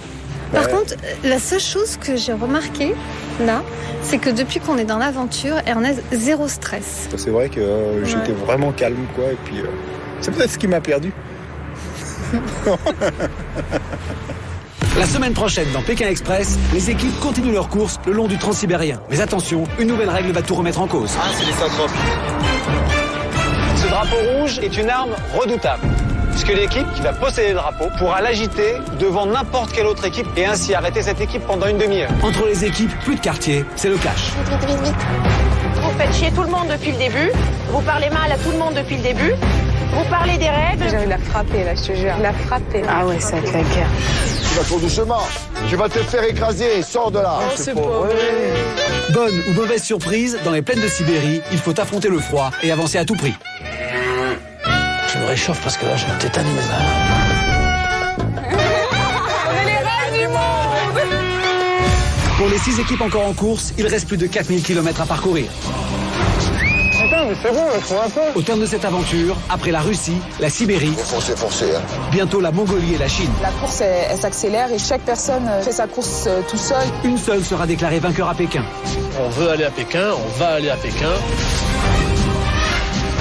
Par contre, la seule chose que j'ai remarqué, là, c'est que depuis qu'on est dans l'aventure, Ernest, zéro stress. C'est vrai que j'étais vraiment calme, quoi. Et puis, c'est peut-être ce qui m'a perdu. La semaine prochaine, dans Pékin Express, les équipes continuent leur course le long du Transsibérien. Mais attention, une nouvelle règle va tout remettre en cause. C'est les syntropes. Ce drapeau rouge est une arme redoutable, puisque l'équipe qui va posséder le drapeau pourra l'agiter devant n'importe quelle autre équipe et ainsi arrêter cette équipe pendant une demi-heure. Entre les équipes, plus de quartier, c'est le cash. Vite. Vous faites chier tout le monde depuis le début, vous parlez mal à tout le monde depuis le début, vous parlez des règles. J'ai envie de la frapper, là, je te jure. La frapper. Ah ouais, ça va être la guerre. Tu vas trop doucement. Tu vas te faire écraser. Sors de là. Oh, c'est pas vrai. Bonne ou mauvaise surprise, dans les plaines de Sibérie, il faut affronter le froid et avancer à tout prix. Je me réchauffe parce que là, je me tétanise. On est les reines du monde. Pour les 6 équipes encore en course, il reste plus de 4000 km à parcourir. Putain, mais c'est bon, je trouve un peu. Au terme de cette aventure, après la Russie, la Sibérie, Forcez. Hein. bientôt la Mongolie et la Chine. La course, elle s'accélère et chaque personne fait sa course tout seul. Une seule sera déclarée vainqueur à Pékin. On veut aller à Pékin, on va aller à Pékin.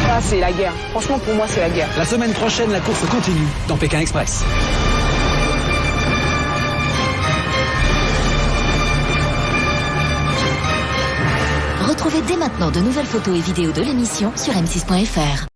Ah, c'est la guerre. Franchement, pour moi, c'est la guerre. La semaine prochaine, la course continue dans Pékin Express. Retrouvez dès maintenant de nouvelles photos et vidéos de l'émission sur m6.fr.